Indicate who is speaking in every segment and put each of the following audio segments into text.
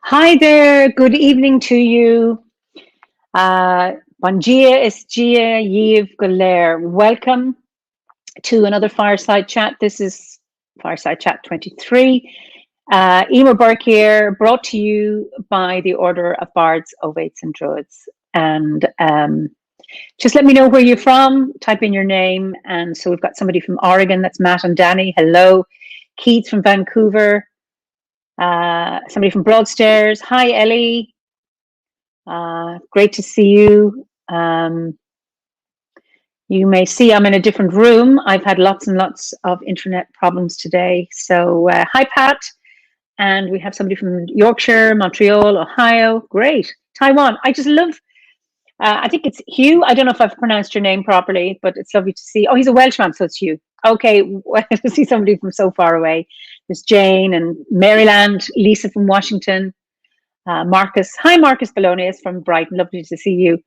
Speaker 1: Hi there, good evening to you. Bon dia, is dia, Yiv Galer. Welcome to another Fireside Chat. This is Fireside Chat 23. Eimear Burke here, brought to you by the Order of Bards, Ovates and Druids. And just let me know where you're from, type in your name. And so we've got somebody from Oregon, that's Matt and Danny. Hello. Keith from Vancouver. Somebody from Broadstairs. Hi, Ellie. Great to see you. You may see I'm in a different room. I've had lots and lots of internet problems today. So hi, Pat. And we have somebody from Yorkshire, Montreal, Ohio. Great. Taiwan. I just love, I think it's Hugh. I don't know if I've pronounced your name properly, but it's lovely to see. Oh, he's a Welshman, so it's Hugh. Okay, well, to see somebody from so far away. There's Jane and Maryland, Lisa from Washington, Marcus. Hi, Marcus Bellonius from Brighton. Lovely to see you.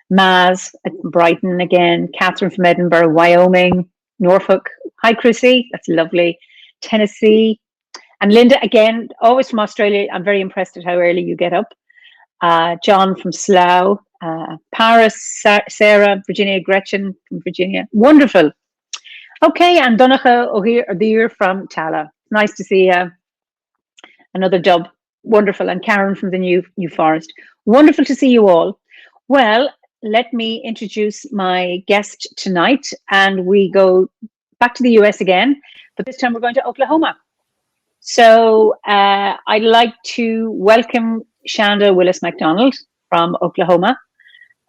Speaker 1: Maz at Brighton again. Catherine from Edinburgh, Wyoming, Norfolk. Hi, Chrissy. That's lovely. Tennessee. And Linda, again, always from Australia. I'm very impressed at how early you get up. John from Slough. Paris, Sarah, Virginia, Gretchen from Virginia. Wonderful. Okay, and Donacha O'Hear from Tala. Nice to see another dub. Wonderful. And Karen from the New Forest. Wonderful to see you all. Well, let me introduce my guest tonight, and we go back to the US again, but this time we're going to Oklahoma. So I'd like to welcome Shanda Willis McDonald from Oklahoma.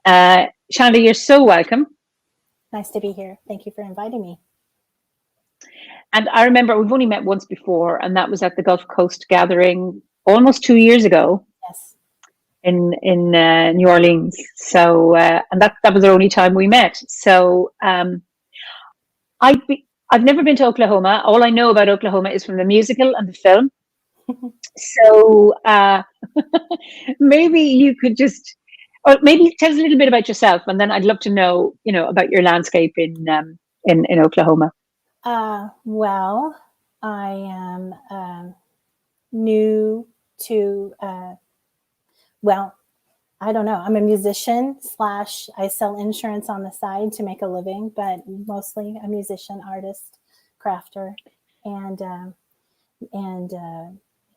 Speaker 1: Shanda, you're so welcome.
Speaker 2: Nice to be here. Thank you for inviting me.
Speaker 1: And I remember we've only met once before, and that was at the Gulf Coast Gathering almost 2 years ago.
Speaker 2: Yes.
Speaker 1: In New Orleans. So and that was the only time we met. So I've never been to Oklahoma. All I know about Oklahoma is from the musical and the film. So maybe you could just, or maybe tell us a little bit about yourself, and then I'd love to know, about your landscape in Oklahoma.
Speaker 2: Well, I am new to. Well, I don't know. I'm a musician / I sell insurance on the side to make a living, but mostly a musician, artist, crafter, and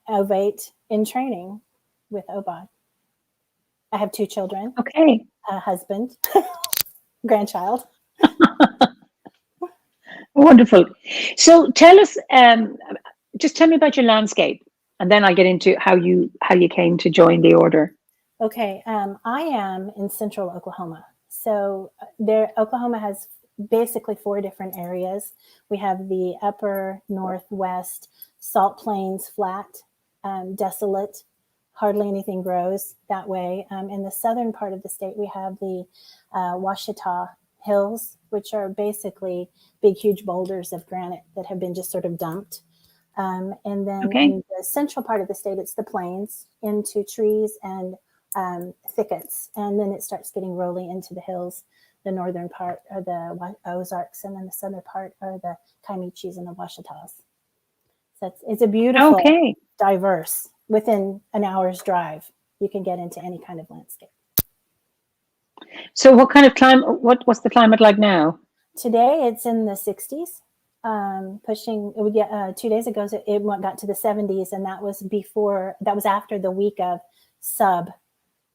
Speaker 2: ovate in training with OBOD. I have 2 children.
Speaker 1: Okay.
Speaker 2: A husband, grandchild.
Speaker 1: Wonderful. So tell us, just tell me about your landscape, and then I'll get into how you came to join the order.
Speaker 2: Okay, I am in central Oklahoma. So Oklahoma has basically 4 different areas. We have the upper northwest salt plains, flat, desolate, hardly anything grows that way. In the southern part of the state, we have the Ouachita Hills, which are basically big, huge boulders of granite that have been just sort of dumped. And then in the central part of the state, it's the plains into trees and thickets. And then it starts getting rolling into the hills. The northern part are the Ozarks, and then the southern part are the Comanches and the Ouachitas. So it's a beautiful, diverse, within an hour's drive, you can get into any kind of landscape.
Speaker 1: So what kind of climate, what's the climate like now?
Speaker 2: Today it's in the 60s, pushing, 2 days ago it got to the 70s, and that was after the week of sub,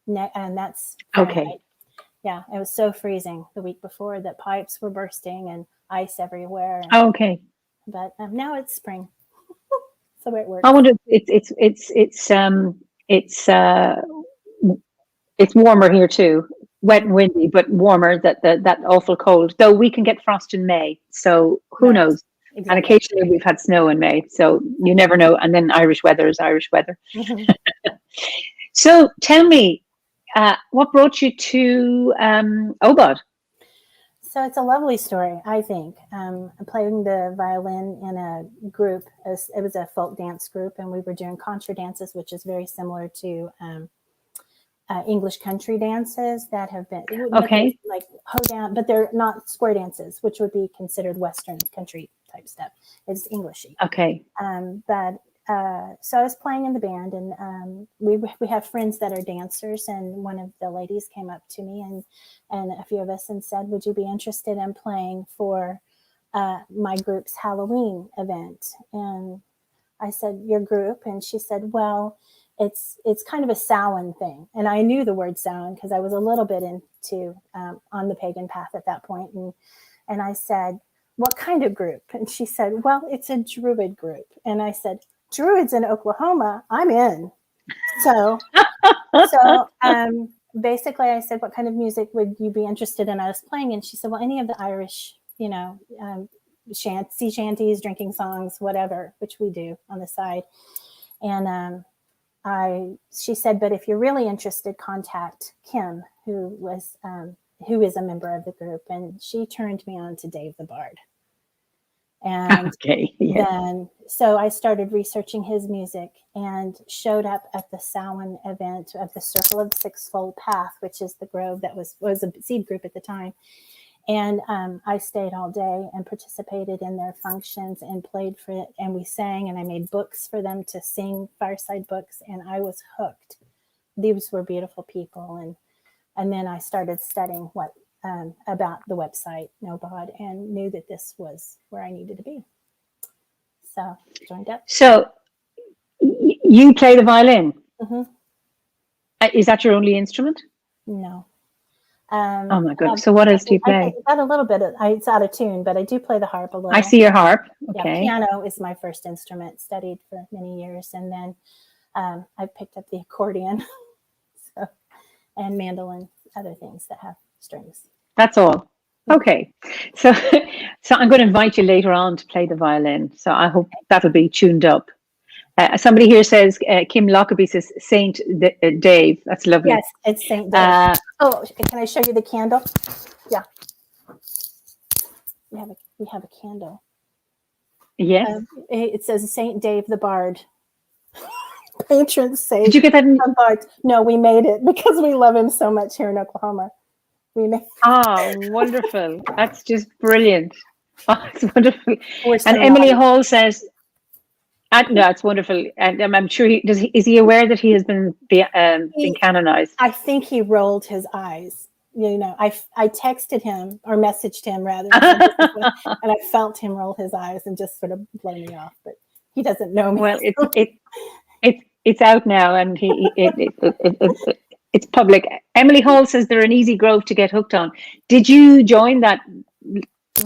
Speaker 2: and that's Fahrenheit.
Speaker 1: Okay.
Speaker 2: Yeah, it was so freezing the week before that pipes were bursting and ice everywhere.
Speaker 1: Okay.
Speaker 2: But now it's spring. So it works.
Speaker 1: I wonder, it's warmer here too. Wet and windy, but warmer. That awful cold. Though we can get frost in May, so who knows? Exactly. And occasionally we've had snow in May, so you never know. And then Irish weather is Irish weather. Mm-hmm. So tell me, what brought you to OBOD?
Speaker 2: So it's a lovely story, I think. Playing the violin in a group, it was a folk dance group, and we were doing contra dances, which is very similar to English country dances that have been
Speaker 1: Okay.
Speaker 2: like hoedown, but they're not square dances, which would be considered Western country type stuff. It's Englishy.
Speaker 1: Okay.
Speaker 2: So I was playing in the band, and we have friends that are dancers, and one of the ladies came up to me and a few of us and said, "Would you be interested in playing for my group's Halloween event?" And I said, "Your group?" And she said, "Well, it's kind of a Samhain thing." And I knew the word Samhain because I was a little bit into on the pagan path at that point. And I said, "What kind of group?" And she said, "Well, it's a Druid group." And I said, "Druids in Oklahoma, I'm in." So basically I said, "What kind of music would you be interested in us playing?" And she said, "Well, any of the Irish, sea shanties, drinking songs, whatever," which we do on the side. And she said, "But if you're really interested, contact Kim, who is a member of the group." And she turned me on to Dave the Bard. And
Speaker 1: okay, yeah.
Speaker 2: then, so I started researching his music and showed up at the Samhain event of the Circle of the Sixfold Path, which is the grove that was a seed group at the time. And I stayed all day and participated in their functions and played for it. And we sang, and I made books for them to sing, fireside books. And I was hooked. These were beautiful people. And then I started studying about the website, OBOD, and knew that this was where I needed to be. So joined up.
Speaker 1: So you play the violin?
Speaker 2: Mm-hmm.
Speaker 1: Is that your only instrument?
Speaker 2: No.
Speaker 1: Oh my goodness. So what else do you play?
Speaker 2: I got a little bit it's out of tune, but I do play the harp a little.
Speaker 1: I see your harp. Okay.
Speaker 2: Yeah, piano is my first instrument, studied for many years. And then I picked up the accordion and mandolin, other things that have strings.
Speaker 1: That's all. Okay. So I'm going to invite you later on to play the violin. So I hope that'll be tuned up. Somebody here says, Kim Lockerbie says, Saint Dave. That's lovely.
Speaker 2: Yes, it's Saint Dave. Can I show you the candle? Yeah. We have a candle.
Speaker 1: Yes.
Speaker 2: It says Saint Dave the Bard. Patron saint.
Speaker 1: Did you get that?
Speaker 2: Bard. No, we made it because we love him so much here in Oklahoma.
Speaker 1: Wonderful. That's just brilliant. Oh, it's wonderful.
Speaker 2: So
Speaker 1: and Emily Hall says, no, it's wonderful. And I'm sure is he aware that he has been canonized?
Speaker 2: I think he rolled his eyes. I texted him or messaged him rather, and I felt him roll his eyes and just sort of blow me off. But he doesn't know me.
Speaker 1: Well, it's out now, and it's public. Emily Hall says they're an easy grove to get hooked on. Did you join that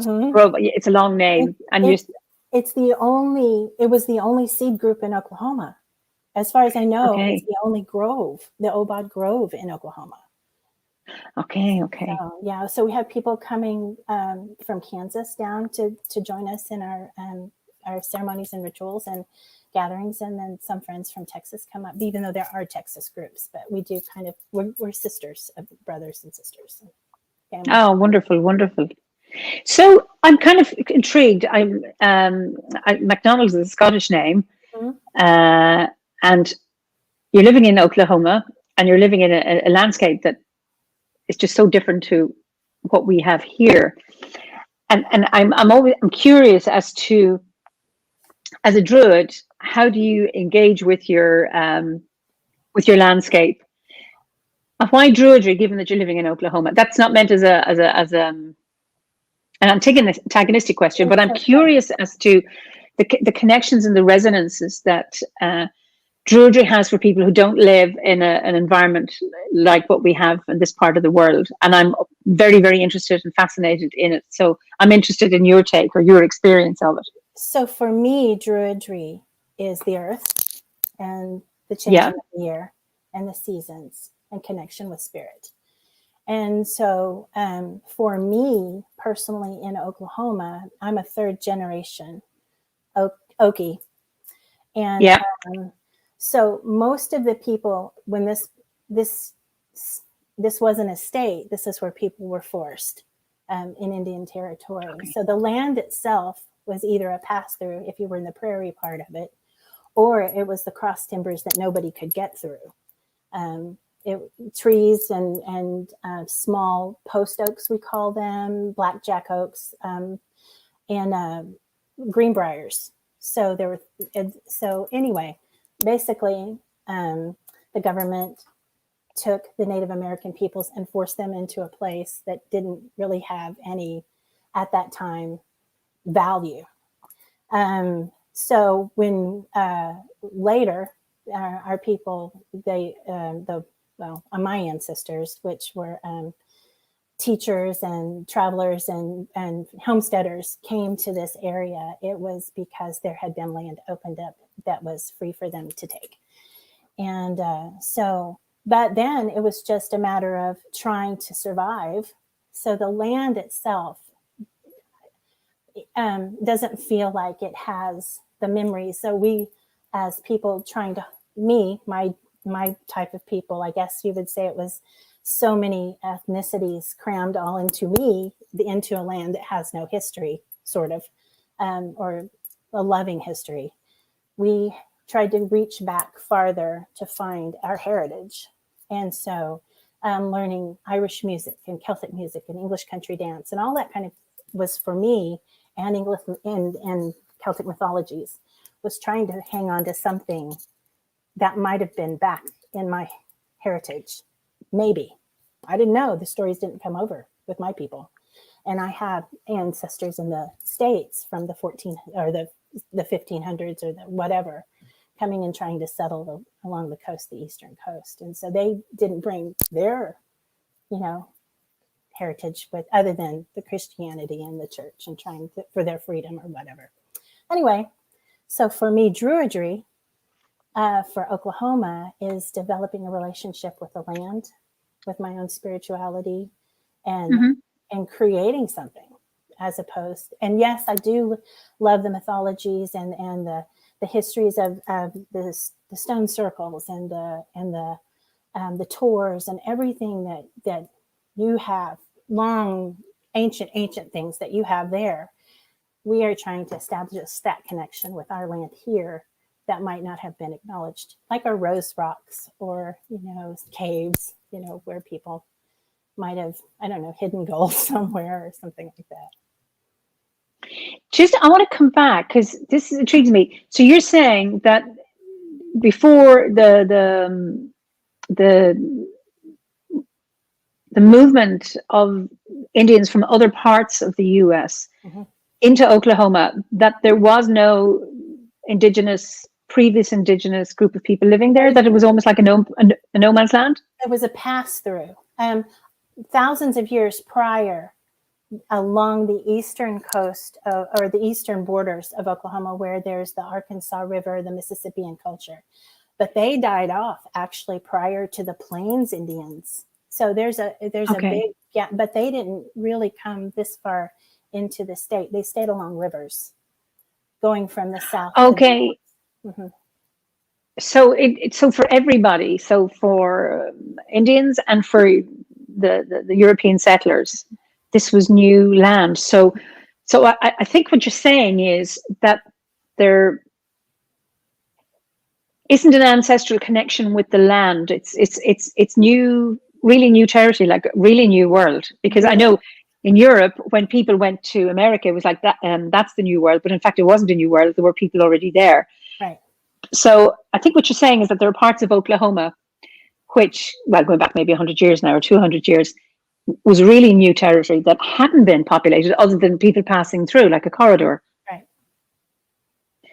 Speaker 1: grove? It's a long name,
Speaker 2: it was the only seed group in Oklahoma. As far as I know, it's the only grove, the OBOD Grove in Oklahoma.
Speaker 1: Okay.
Speaker 2: So we have people coming from Kansas down to join us in our ceremonies and rituals and gatherings, and then some friends from Texas come up, even though there are Texas groups, but we do we're sisters, brothers and sisters. And
Speaker 1: oh, wonderful. So I'm kind of intrigued. McDonald is a Scottish name, and you're living in Oklahoma, and you're living in a landscape that is just so different to what we have here. And I'm curious as to, as a Druid, how do you engage with your landscape? And why Druidry, given that you're living in Oklahoma? That's not meant as an antagonistic question, but I'm curious as to the connections and the resonances that Druidry has for people who don't live in an environment like what we have in this part of the world. And I'm very, very interested and fascinated in it. So I'm interested in your take or your experience of it.
Speaker 2: So for me, Druidry is the earth and the changing of the year and the seasons and connection with spirit. And so for me personally in Oklahoma, I'm a third generation Okie. And so most of the people, when this wasn't a state, this is where people were forced in Indian Territory.
Speaker 1: Okay.
Speaker 2: So the land itself was either a pass-through if you were in the prairie part of it, or it was the cross timbers that nobody could get through. Trees and small post oaks, we call them, blackjack oaks, and greenbriers. So there were. So anyway, basically, the government took the Native American peoples and forced them into a place that didn't really have any, at that time, value. So when later our people, my ancestors, which were teachers and travelers and homesteaders, came to this area, it was because there had been land opened up that was free for them to take. And but then it was just a matter of trying to survive. So the land itself doesn't feel like it has the memories. So we, as people trying to, my type of people, I guess you would say, it was so many ethnicities crammed all into a land that has no history, sort of, or a loving history. We tried to reach back farther to find our heritage. And so learning Irish music and Celtic music and English country dance and all that kind of was for me, and English and Celtic mythologies, was trying to hang on to something that might have been back in my heritage. Maybe. I didn't know. The stories didn't come over with my people. And I have ancestors in the States from the 1500s or the whatever, coming and trying to settle along the coast, the eastern coast. And so they didn't bring their, heritage with, other than the Christianity and the church, and trying for their freedom or whatever. Anyway, so for me, Druidry for Oklahoma is developing a relationship with the land, with my own spirituality, and creating something, as opposed. And yes, I do love the mythologies and the histories of the stone circles and the tours and everything that you have, long ancient things that you have there. We are trying to establish that connection with our land here that might not have been acknowledged, like our rose rocks or caves, where people might have, I don't know, hidden gold somewhere or something like that.
Speaker 1: Just, I want to come back because this intrigues me. So you're saying that before the movement of Indians from other parts of the U.S. into Oklahoma, that there was no previous indigenous group of people living there, that it was almost like a no man's land?
Speaker 2: It was a pass-through. Thousands of years prior, along the eastern coast or the eastern borders of Oklahoma, where there's the Arkansas River, the Mississippian culture. But they died off actually prior to the Plains Indians. So there's a big gap, but they didn't really come this far into the state. They stayed along rivers, going from the south.
Speaker 1: Okay. So so for everybody, so for Indians and for the European settlers, this was new land. So I think what you're saying is that there isn't an ancestral connection with the land. It's new, really new territory, like really new world. Because I know in Europe, when people went to America, it was like that, that's the new world. But in fact, it wasn't a new world. There were people already there.
Speaker 2: Right.
Speaker 1: So I think what you're saying is that there are parts of Oklahoma which, well, going back maybe 100 years now or 200 years, was really new territory that hadn't been populated other than people passing through, like a corridor.
Speaker 2: Right.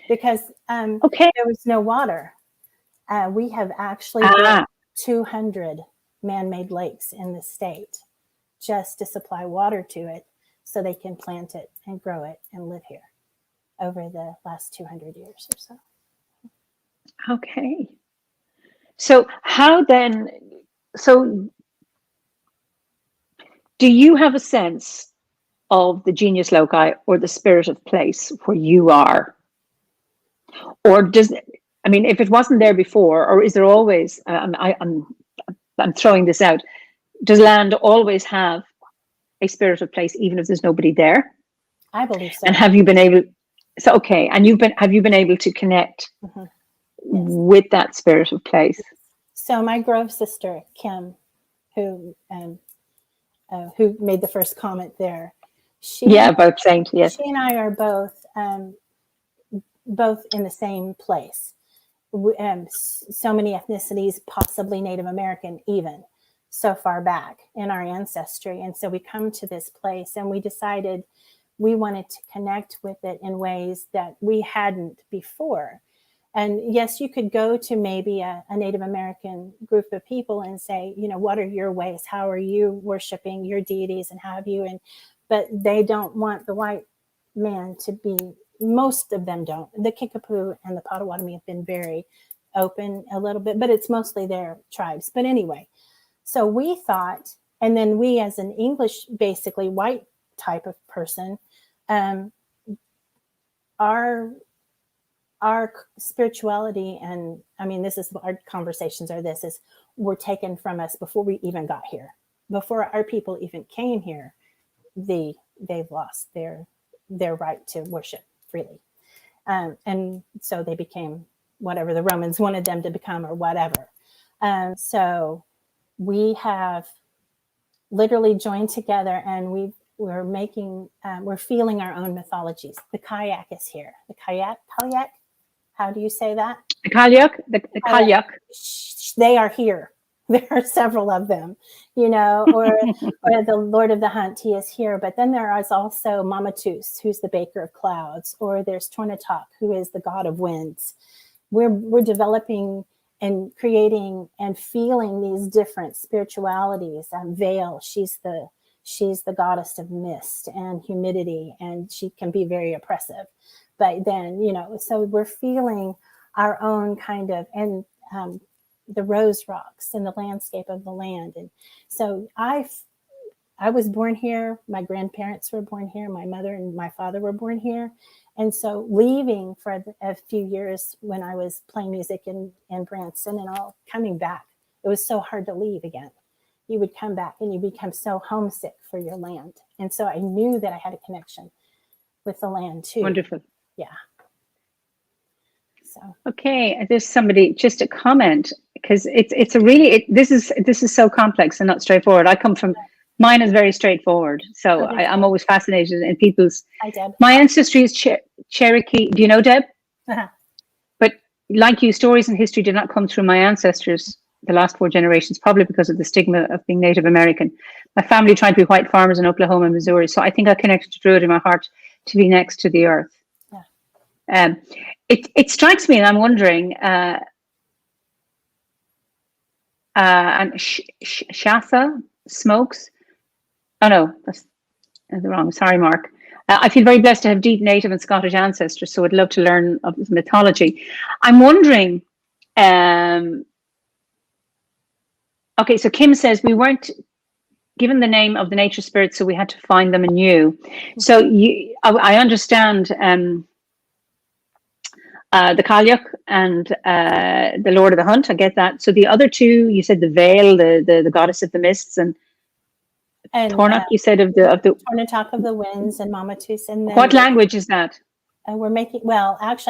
Speaker 2: Because there was no water. We have actually built 200 man-made lakes in the state just to supply water to it so they can plant it and grow it and live here over the last 200 years or so.
Speaker 1: Okay. So how then, so do you have a sense of the genius loci or the spirit of place where you are? Or does, I mean, if it wasn't there before, or is there always, I'm throwing this out, does land always have a spirit of place, even if there's nobody there?
Speaker 2: I believe so.
Speaker 1: And have you been able? So okay, and have you been able to connect
Speaker 2: Yes.
Speaker 1: with that spirit of place?
Speaker 2: So my Grove sister Kim, who made the first comment there,
Speaker 1: About saying yes.
Speaker 2: She and I are both in the same place. So many ethnicities, possibly Native American, even so far back in our ancestry. And so we come to this place and we decided we wanted to connect with it in ways that we hadn't before. And yes, you could go to maybe a Native American group of people and say, what are your ways? How are you worshiping your deities and have you? But they don't want the white man to be, most of them don't. The Kickapoo and the Potawatomi have been very open a little bit, but it's mostly their tribes. But anyway, so we thought, and then we as an English, basically white type of person, our spirituality, and I mean, this is our conversations were taken from us before we even got here. Before our people even came here, they've lost their right to worship freely. And so they became whatever the Romans wanted them to become or whatever. So we have literally joined together and we're feeling our own mythologies. The kayak is here. The kayak, how do you say that?
Speaker 1: The kayak.
Speaker 2: They are here. There are several of them, or the Lord of the Hunt, he is here. But then there is also Mamatus, who's the baker of clouds, or there's Tornatok, who is the god of winds. We're developing and creating and feeling these different spiritualities. Veil, she's the goddess of mist and humidity, and she can be very oppressive. But then, so we're feeling our own kind of, and the rose rocks and the landscape of the land. And so I was born here. My grandparents were born here. My mother and my father were born here. And so leaving for a few years when I was playing music in Branson and all, coming back, it was so hard to leave again. You would come back and you become so homesick for your land. And so I knew that I had a connection with the land too.
Speaker 1: Wonderful.
Speaker 2: Yeah. So.
Speaker 1: Okay, there's somebody, just a comment, because it's a really, this is so complex and not straightforward. Mine is very straightforward. So I'm always fascinated in people's.
Speaker 2: Hi, Deb.
Speaker 1: My ancestry is Cherokee. Do you know Deb?
Speaker 2: Uh-huh.
Speaker 1: But like you, stories and history did not come through my ancestors, the last 4 generations, probably because of the stigma of being Native American. My family tried to be white farmers in Oklahoma and Missouri. So I think I connected to Druid in my heart to be next to the earth. Yeah. It strikes me, and I'm wondering, and Shasa smokes. Oh no, that's wrong. Sorry, Mark. I feel very blessed to have deep Native and Scottish ancestors, so I'd love to learn of this mythology. I'm wondering. Okay, so Kim says we weren't given the name of the nature spirits, so we had to find them anew. So I understand the Kalyuk and the Lord of the Hunt. I get that. So the other two, you said the Veil, the goddess of the mists, and Tornak. You said of the
Speaker 2: Tornatok of the winds and Mamatus. And then
Speaker 1: what language is that?
Speaker 2: Actually, I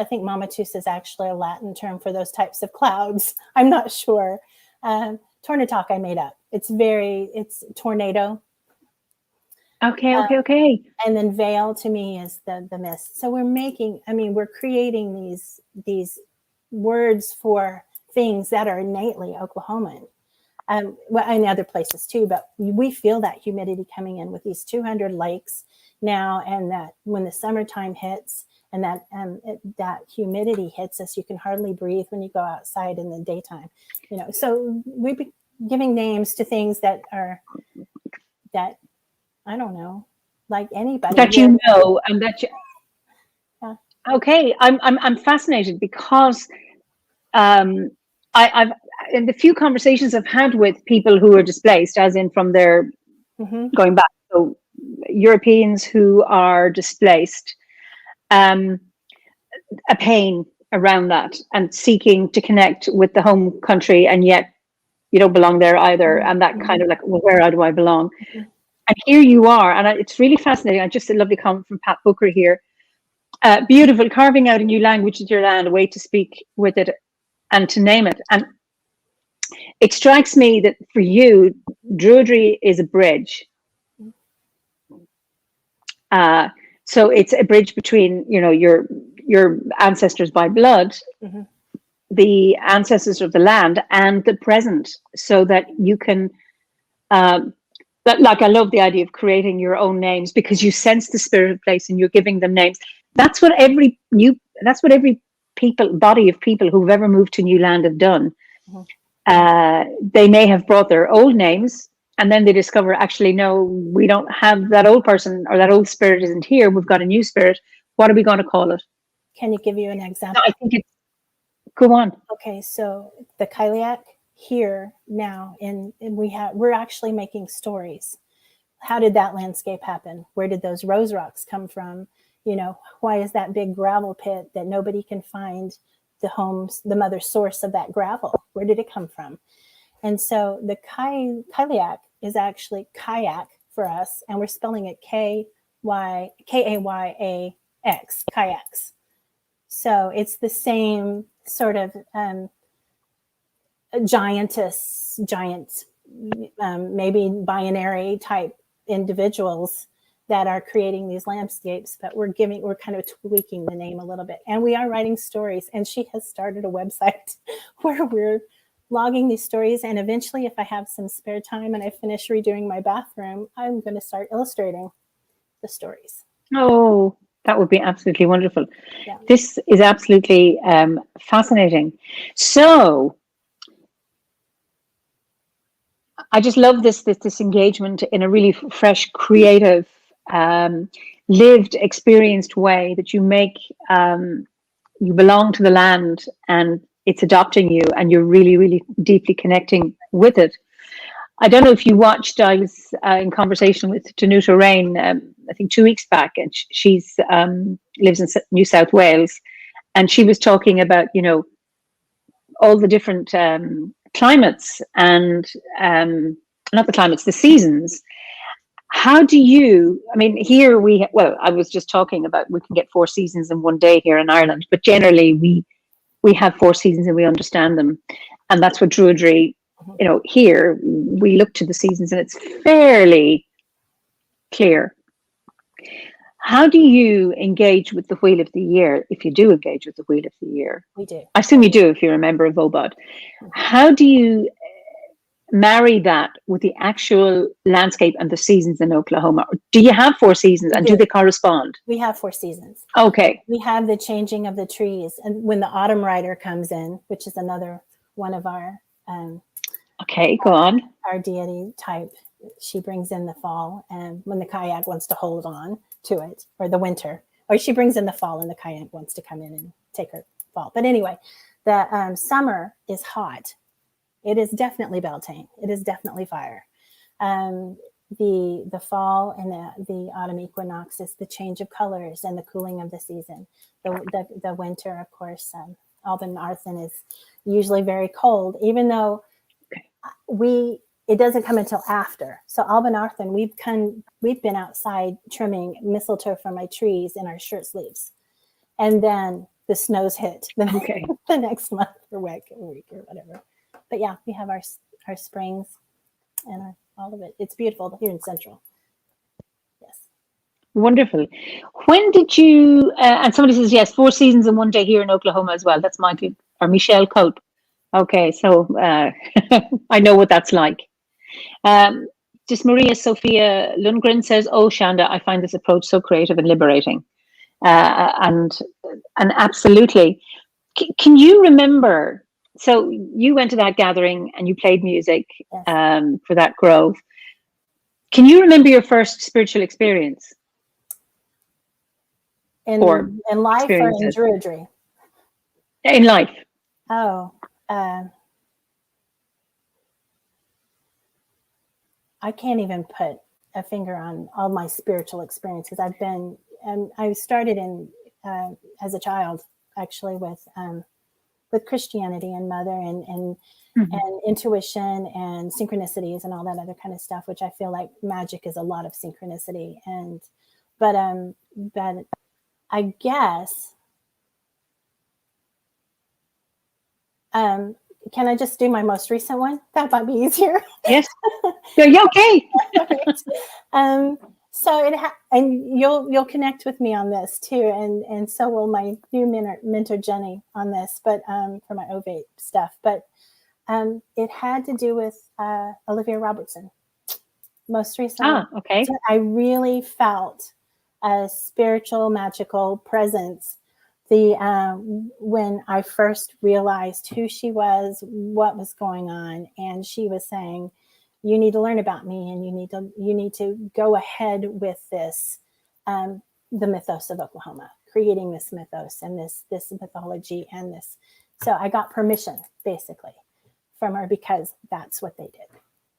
Speaker 2: think Mamatus is actually a Latin term for those types of clouds. I'm not sure. Tornatok I made up. It's tornado.
Speaker 1: Okay.
Speaker 2: And then veil to me is the mist. So we're creating these words for things that are innately Oklahoman. And other places too, but we feel that humidity coming in with these 200 lakes now, and that when the summertime hits and that humidity hits us, you can hardly breathe when you go outside in the daytime. So we've been giving names to things that I don't know, like anybody
Speaker 1: that and that you. Yeah. Okay, I'm fascinated because I've in the few conversations I've had with people who are displaced, as in from their going back, so Europeans who are displaced, a pain around that and seeking to connect with the home country, and yet you don't belong there either, and that kind of like, well, where do I belong? And here you are, and it's really fascinating. I just a lovely comment from Pat Booker here. Beautiful, carving out a new language with your land, a way to speak with it and to name it. And it strikes me that for you, Druidry is a bridge. So it's a bridge between, your ancestors by blood,
Speaker 2: Mm-hmm.
Speaker 1: the ancestors of the land, and the present, so that you can. Like I love the idea of creating your own names because you sense the spirit of place and you're giving them names. That's what every body of people who've ever moved to new land have done.
Speaker 2: Mm-hmm.
Speaker 1: They may have brought their old names, and then they discover, actually, no, we don't have that old person, or that old spirit isn't here. We've got a new spirit. What are we going to call it?
Speaker 2: Can you give you an example?
Speaker 1: I think it's, go on.
Speaker 2: Okay, so the Kailiak here now, and we're actually making stories. How did that landscape happen? Where did those rose rocks come from? Why is that big gravel pit that nobody can find the mother source of that gravel? Where did it come from? And so the Kailiak is actually kayak for us, and we're spelling it Kayaks, kayaks. So it's the same sort of giant, maybe binary type individuals that are creating these landscapes, but we're kind of tweaking the name a little bit. And we are writing stories, and she has started a website where we're logging these stories. And eventually, if I have some spare time and I finish redoing my bathroom, I'm going to start illustrating the stories.
Speaker 1: Oh, that would be absolutely wonderful.
Speaker 2: Yeah.
Speaker 1: This is absolutely fascinating. So I just love this engagement in a really fresh, creative, lived, experienced way that you make. You belong to the land, and it's adopting you, and you're really, really deeply connecting with it. I don't know if you watched. I was in conversation with Danuta Rain, I think 2 weeks back, and she's lives in New South Wales, and she was talking about all the different climates and not the climates, the seasons. How do you? I mean, here I was just talking about we can get 4 seasons in one day here in Ireland, but generally we have 4 seasons and we understand them, and that's what Druidry. Here we look to the seasons and it's fairly clear. How do you engage with the wheel of the year, if you do engage with the wheel of the year?
Speaker 2: We do.
Speaker 1: I assume you do if you're a member of OBOD. How do you marry that with the actual landscape and the seasons in Oklahoma? Do you have 4 seasons, and do they correspond?
Speaker 2: We have 4 seasons.
Speaker 1: Okay.
Speaker 2: We have the changing of the trees, and when the autumn rider comes in, which is another one of our
Speaker 1: okay, go on.
Speaker 2: Our deity type, she brings in the fall, and when the kayak wants to hold on to it, or the winter, or she brings in the fall and the kayak wants to come in and take her fall. But anyway, the summer is hot. It is definitely Beltane. It is definitely fire. The fall and the autumn equinox is the change of colors and the cooling of the season. The winter, of course, Alban Arthen is usually very cold, even though it doesn't come until after. So Alban Arthen, we've been outside trimming mistletoe from my trees in our shirt sleeves, and then the snows hit the next month or week or whatever. But yeah, we have our springs and all of it. It's beautiful here in Central. Yes.
Speaker 1: Wonderful. When did you, and somebody says, yes, 4 seasons in one day here in Oklahoma as well. That's Michael or Michelle Cope. Okay, so I know what that's like. Just Maria Sophia Lundgren says, oh, Shanda, I find this approach so creative and liberating. And absolutely. Can you remember, so you went to that gathering and you played music for that grove. Can you remember your first spiritual experience?
Speaker 2: In life or in Druidry?
Speaker 1: In life.
Speaker 2: Oh, I can't even put a finger on all my spiritual experiences. I started in as a child, actually, with with Christianity and mother and intuition and synchronicities and all that other kind of stuff, which I feel like magic is a lot of synchronicity. But I guess, can I just do my most recent one? That might be easier.
Speaker 1: Yes. You're okay.
Speaker 2: So and you'll connect with me on this too, and so will my new mentor Jenny on this, but for my ovate stuff. But it had to do with Olivia Robertson. Most recently,
Speaker 1: okay.
Speaker 2: So I really felt a spiritual, magical presence. When I first realized who she was, what was going on, and she was saying, "You need to learn about me, and you need to go ahead with this, the mythos of Oklahoma, creating this mythos and this mythology and this." So I got permission basically from her because that's what they did.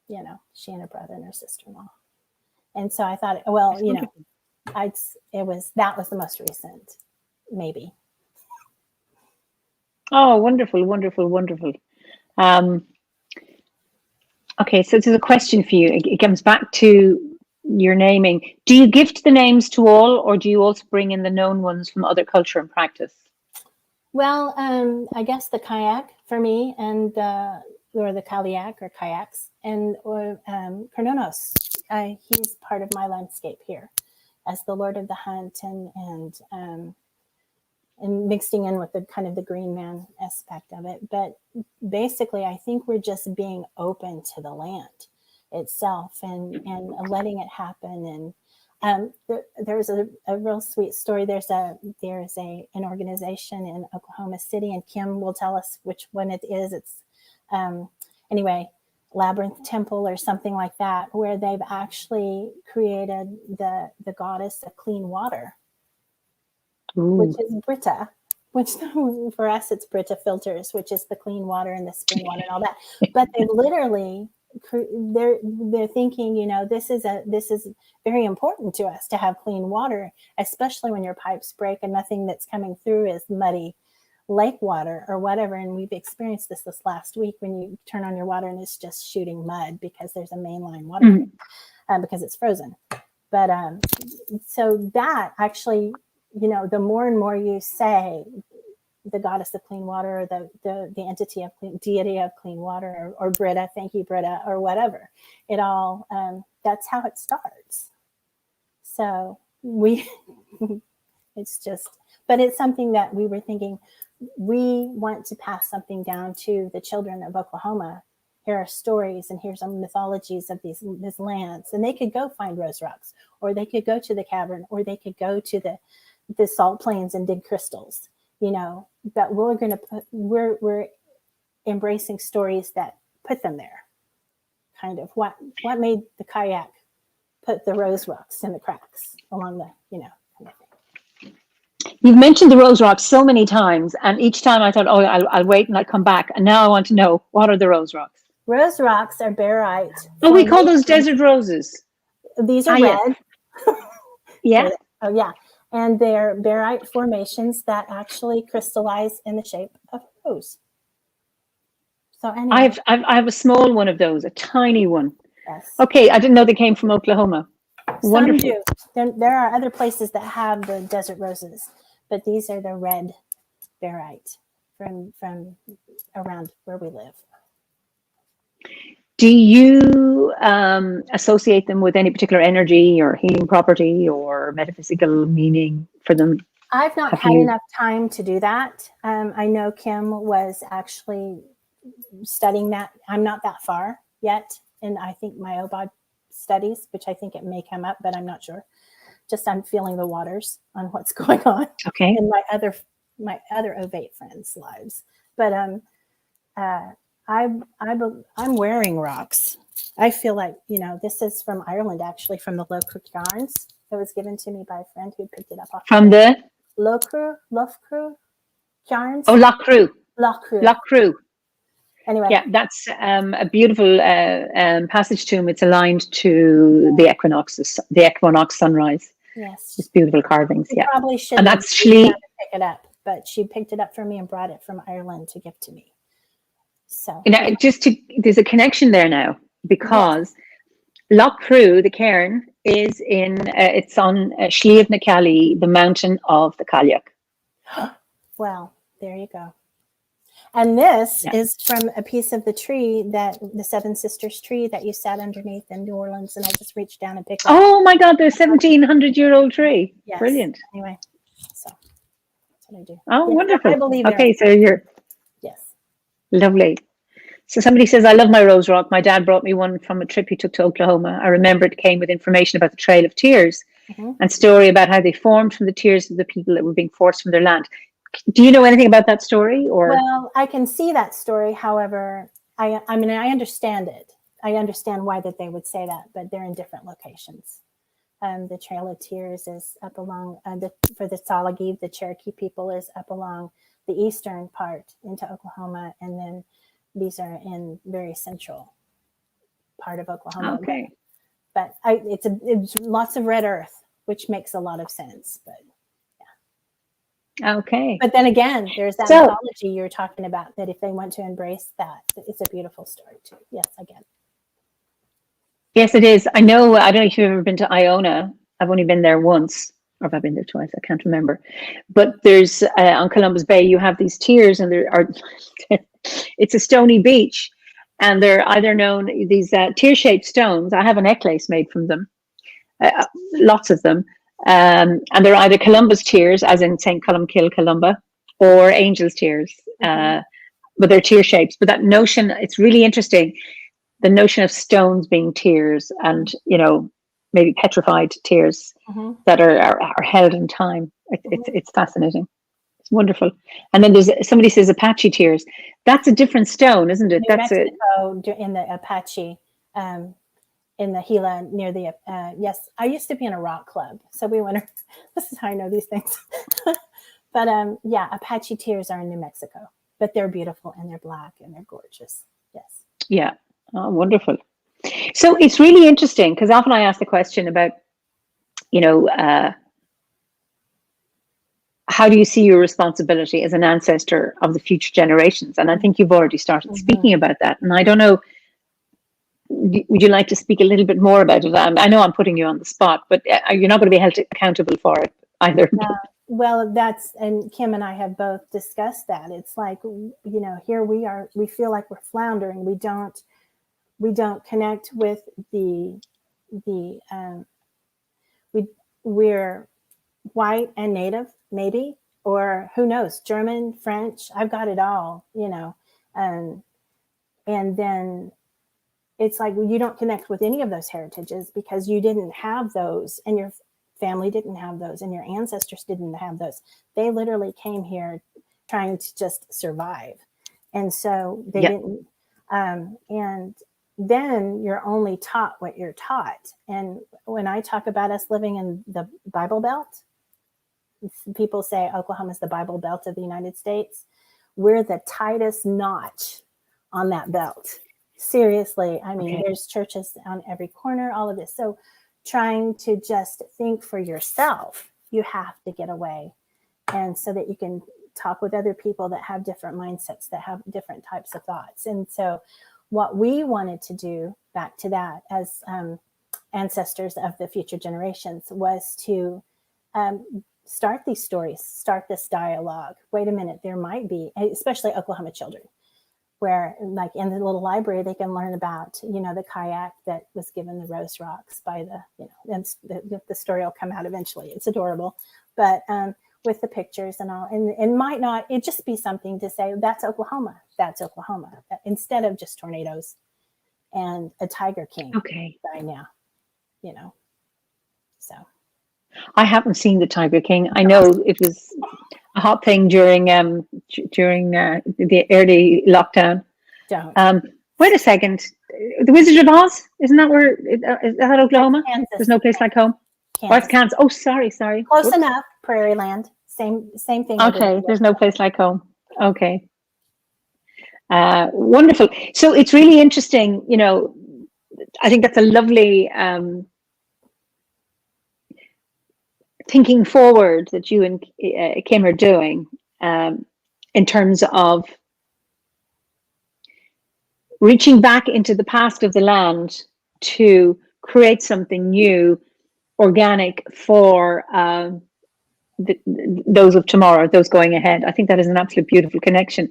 Speaker 2: You know, she and her brother and her sister-in-law, and so I thought, well, you know, that was the most recent, maybe.
Speaker 1: Oh, wonderful, wonderful, wonderful. Okay, so this is a question for you. It comes back to your naming. Do you gift the names to all, or do you also bring in the known ones from other culture and practice?
Speaker 2: Well, I guess the kayak for me, and or the kaliak or kayaks, and or Karnonos. He's part of my landscape here as the Lord of the Hunt, and mixing in with the kind of the green man aspect of it. But basically, I think we're just being open to the land itself and letting it happen. And there's a real sweet story. There's an organization in Oklahoma City, and Kim will tell us which one it is. It's anyway, Labyrinth Temple or something like that, where they've actually created the goddess of clean water. Ooh. Which is Brita, which for us it's Brita filters, which is the clean water and the spring water and all that. But they literally, they're thinking, you know, this is very important to us to have clean water, especially when your pipes break and nothing that's coming through is muddy lake water or whatever. And we've experienced this last week when you turn on your water and it's just shooting mud because there's a mainline water because it's frozen. But so that actually, you know, the more and more you say the goddess of clean water, or the entity of deity of clean water, or Brita, thank you, Brita, or whatever, it all, that's how it starts. So it's just, but it's something that we were thinking, we want to pass something down to the children of Oklahoma. Here are stories, and here's some mythologies of these lands, and they could go find rose rocks, or they could go to the cavern, or they could go to the salt plains and dig crystals, you know. But we're embracing stories that put them there. Kind of what made the kayak put the rose rocks in the cracks along the, you know, kind of thing.
Speaker 1: You've mentioned the rose rocks so many times, and each time I thought, oh, I'll wait and I'll come back. And now I want to know, what are the rose rocks?
Speaker 2: Rose rocks are barite.
Speaker 1: Oh, we call those desert roses.
Speaker 2: These are red.
Speaker 1: Yeah.
Speaker 2: Oh, yeah. And they're barite formations that actually crystallize in the shape of a rose. So anyway.
Speaker 1: I have a small one of those, a tiny one.
Speaker 2: Yes.
Speaker 1: Okay, I didn't know they came from Oklahoma.
Speaker 2: Some do. There are other places that have the desert roses, but these are the red barite from around where we live.
Speaker 1: Do you associate them with any particular energy or healing property or metaphysical meaning for them?
Speaker 2: I've not had enough time to do that. I know Kim was actually studying that. I'm not that far yet, and I think my OBOD studies, which I think it may come up, but I'm not sure. Just I'm feeling the waters on what's going on.
Speaker 1: Okay.
Speaker 2: In my other ovate friends' lives, but I'm wearing rocks. I feel like, you know, this is from Ireland, actually, from the Loughcrew yarns. It was given to me by a friend who picked it up off
Speaker 1: from the
Speaker 2: Loughcrew yarns.
Speaker 1: Oh, Loughcrew.
Speaker 2: Loughcrew. Anyway,
Speaker 1: yeah, that's a beautiful passage tomb. It's aligned to the equinox sunrise.
Speaker 2: Yes,
Speaker 1: just beautiful carvings. Yeah,
Speaker 2: probably should.
Speaker 1: And that's Shlee.
Speaker 2: Pick it up. but she picked it up for me and brought it from Ireland to give to me. So
Speaker 1: Now, there's a connection there now, because Loch Crew, the cairn, is it's on Sliabh na Cali, the mountain of the Cailleach.
Speaker 2: Well, there you go. And this is from a piece of the tree, that the Seven Sisters tree that you sat underneath in New Orleans, and I just reached down and picked up.
Speaker 1: Oh my God, the 1700-year-old tree.
Speaker 2: Yes.
Speaker 1: Brilliant.
Speaker 2: Anyway, so that's what I do.
Speaker 1: Oh, wonderful.
Speaker 2: I believe
Speaker 1: okay, so you're lovely. So somebody says, I love my rose rock. My dad brought me one from a trip he took to Oklahoma. I remember it came with information about the Trail of Tears and story about how they formed from the tears of the people that were being forced from their land. Do you know anything about that story? Or
Speaker 2: well, I can see that story. However, I mean, I understand it. I understand why that they would say that, but they're in different locations. The Trail of Tears is up along for the Salagiv, the Cherokee people, is up along the eastern part into Oklahoma, and then these are in very central part of Oklahoma.
Speaker 1: Okay,
Speaker 2: but it's lots of red earth, which makes a lot of sense. But
Speaker 1: okay.
Speaker 2: But then again, there's that mythology you're talking about, that if they want to embrace that, it's a beautiful story too. Yes, again.
Speaker 1: Yes, it is. I know. I don't know if you've ever been to Iona. I've only been there once, or have I been there twice? I can't remember. But there's on Columbus Bay, you have these tiers, and there are. It's a stony beach, and they're either known these tear-shaped stones. I have a necklace made from them, lots of them. And they're either Columbus tears, as in St. Columkill, Columba, or Angel's tears, but they're tear shapes. But that notion, it's really interesting, the notion of stones being tears, and maybe petrified tears that are held in time. It's fascinating. It's wonderful. And then there's somebody says Apache tears. That's a different stone, isn't it?
Speaker 2: New Mexico, in the Apache. In the Gila near the yes, I used to be in a rock club, so we went. This is how I know these things. But Apache tears are in New Mexico, but they're beautiful and they're black and they're gorgeous. Yes.
Speaker 1: Yeah. Oh, wonderful. So it's really interesting, because often I ask the question about, how do you see your responsibility as an ancestor of the future generations? And I think you've already started speaking about that. And I don't know. Would you like to speak a little bit more about it? I know I'm putting you on the spot, but you're not going to be held accountable for it either.
Speaker 2: Well, and Kim and I have both discussed that. It's like, here we are, we feel like we're floundering. We don't connect with we're white and native, maybe, or who knows, German, French, I've got it all, and then it's like, you don't connect with any of those heritages because you didn't have those, and your family didn't have those, and your ancestors didn't have those. They literally came here trying to just survive. And so they didn't. And then you're only taught what you're taught. And when I talk about us living in the Bible Belt, people say Oklahoma is the Bible Belt of the United States. We're the tightest notch on that belt. Seriously, I mean, there's churches on every corner, all of this. So trying to just think for yourself, you have to get away. And so that you can talk with other people that have different mindsets, that have different types of thoughts. And so what we wanted to do, back to that, as ancestors of the future generations, was to start these stories, start this dialogue. Wait a minute, there might be, especially Oklahoma children, where like in the little library, they can learn about, the kayak that was given the rose rocks by and the story will come out eventually. It's adorable, but with the pictures and all, and might not, it just be something to say, that's Oklahoma, instead of just tornadoes and a Tiger King by now, so.
Speaker 1: I haven't seen the Tiger King. I know it was a hot thing during the early lockdown. Wait a second. The Wizard of Oz, isn't that where? Is that Oklahoma?
Speaker 2: Kansas.
Speaker 1: There's no place like home.
Speaker 2: Kansas.
Speaker 1: Oh, it's Kansas. Oh, sorry.
Speaker 2: Close enough. Prairie land. Same thing.
Speaker 1: Okay, there's no place like home. Okay. Wonderful. So it's really interesting. I think that's a lovely. Thinking forward that you and Kim are doing, in terms of reaching back into the past of the land to create something new, organic for those of tomorrow, those going ahead. I think that is an absolute beautiful connection.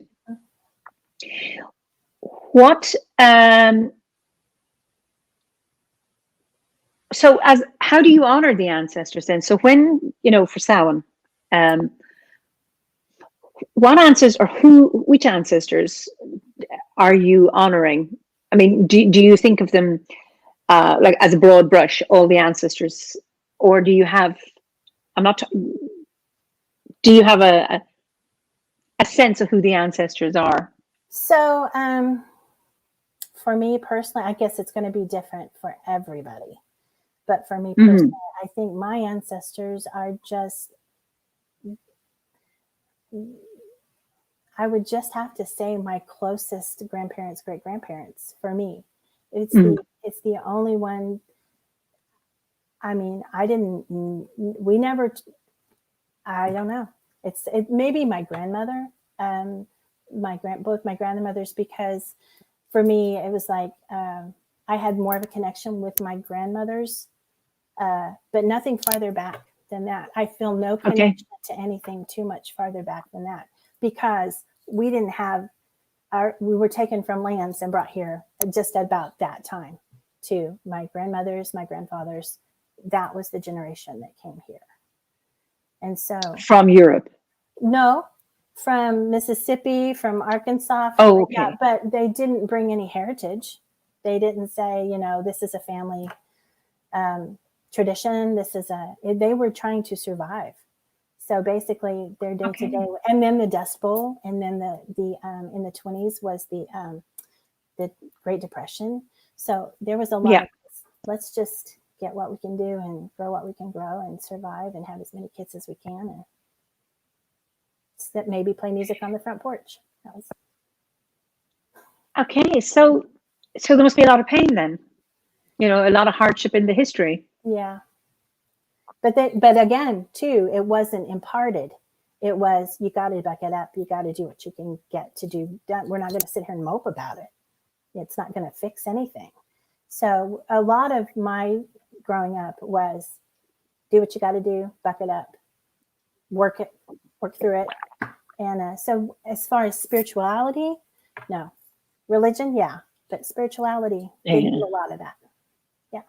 Speaker 1: What so as how do you honor the ancestors then? So when, for Samhain, what ancestors or which ancestors are you honoring? I mean, do you think of them like as a broad brush, all the ancestors, or do you have do you have a sense of who the ancestors are?
Speaker 2: So for me personally, I guess it's going to be different for everybody. But for me personally, I think my ancestors are just, I would just have to say my closest grandparents, great grandparents. For me, it's the only one. I mean, I don't know. It maybe my grandmother, both my grandmothers, because for me it was like I had more of a connection with my grandmothers, but nothing farther back than that. I feel no connection to anything too much farther back than that, because we didn't have we were taken from lands and brought here just about that time to my grandmothers, my grandfathers. That was the generation that came here. And so
Speaker 1: from Europe?
Speaker 2: No, from Mississippi, from Arkansas. Yeah, but they didn't bring any heritage. They didn't say, this is a family tradition. They were trying to survive. So basically their day to day, and then the Dust Bowl, and then the in the 1920s was the Great Depression. So there was a lot of, let's just get what we can do and grow what we can grow and survive and have as many kids as we can, and that maybe play music on the front porch.
Speaker 1: Okay, so there must be a lot of pain then, a lot of hardship in the history.
Speaker 2: Yeah, but again, too, it wasn't imparted. It was, you got to buck it up. You got to do what you can get to do. We're not going to sit here and mope about it. It's not going to fix anything. So a lot of my growing up was do what you got to do, buck it up, work through it. And so as far as spirituality, no. Religion, yeah. But spirituality, they do a lot of that. Yeah.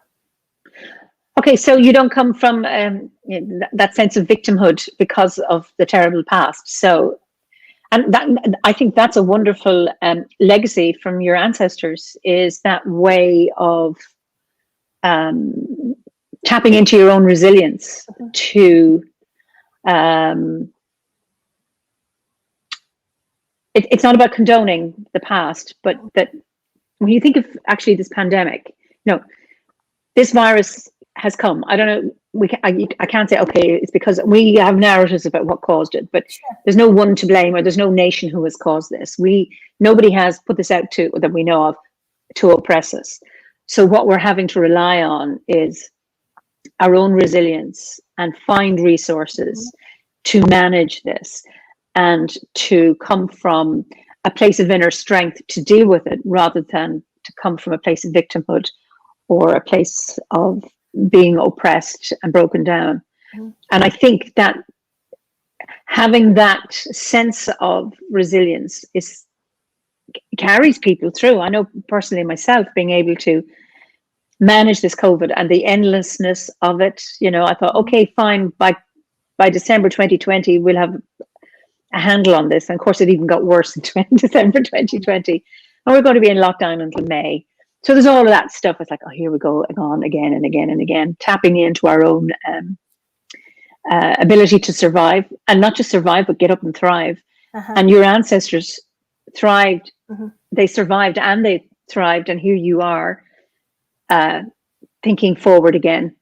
Speaker 1: Okay, so you don't come from that sense of victimhood because of the terrible past. So, and that, I think that's a wonderful legacy from your ancestors, is that way of tapping into your own resilience to it's not about condoning the past, but that when you think of actually this pandemic, this virus has come. I don't know. I can't say, okay, it's because we have narratives about what caused it, but there's no one to blame, or there's no nation who has caused this. Nobody has put this out that we know of to oppress us. So what we're having to rely on is our own resilience and find resources to manage this, and to come from a place of inner strength to deal with it, rather than to come from a place of victimhood or a place of being oppressed and broken down. And I think that having that sense of resilience carries people through. I know personally myself, being able to manage this COVID and the endlessness of it, I thought, okay, fine, by December 2020, we'll have a handle on this. And of course, it even got worse in December 2020. And we're going to be in lockdown until May. So there's all of that stuff. It's like, oh, here we go, on again and again and again, tapping into our own ability to survive, and not just survive, but get up and thrive. And your ancestors thrived. They survived and they thrived. And here you are thinking forward again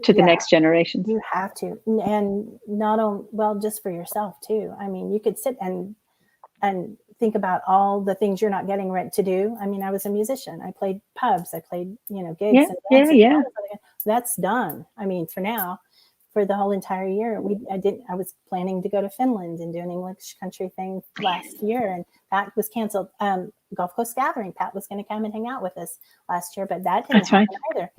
Speaker 1: to the next generation.
Speaker 2: You have to. And not only, just for yourself too. I mean, you could sit and think about all the things you're not getting ready to do. I mean, I was a musician. I played pubs. I played, gigs.
Speaker 1: Yeah.
Speaker 2: That's done. I mean, for now. for the whole entire year. I was planning to go to Finland and do an English country thing last year, and that was canceled. Gulf Coast Gathering, Pat was going to come and hang out with us last year, but that didn't happen either.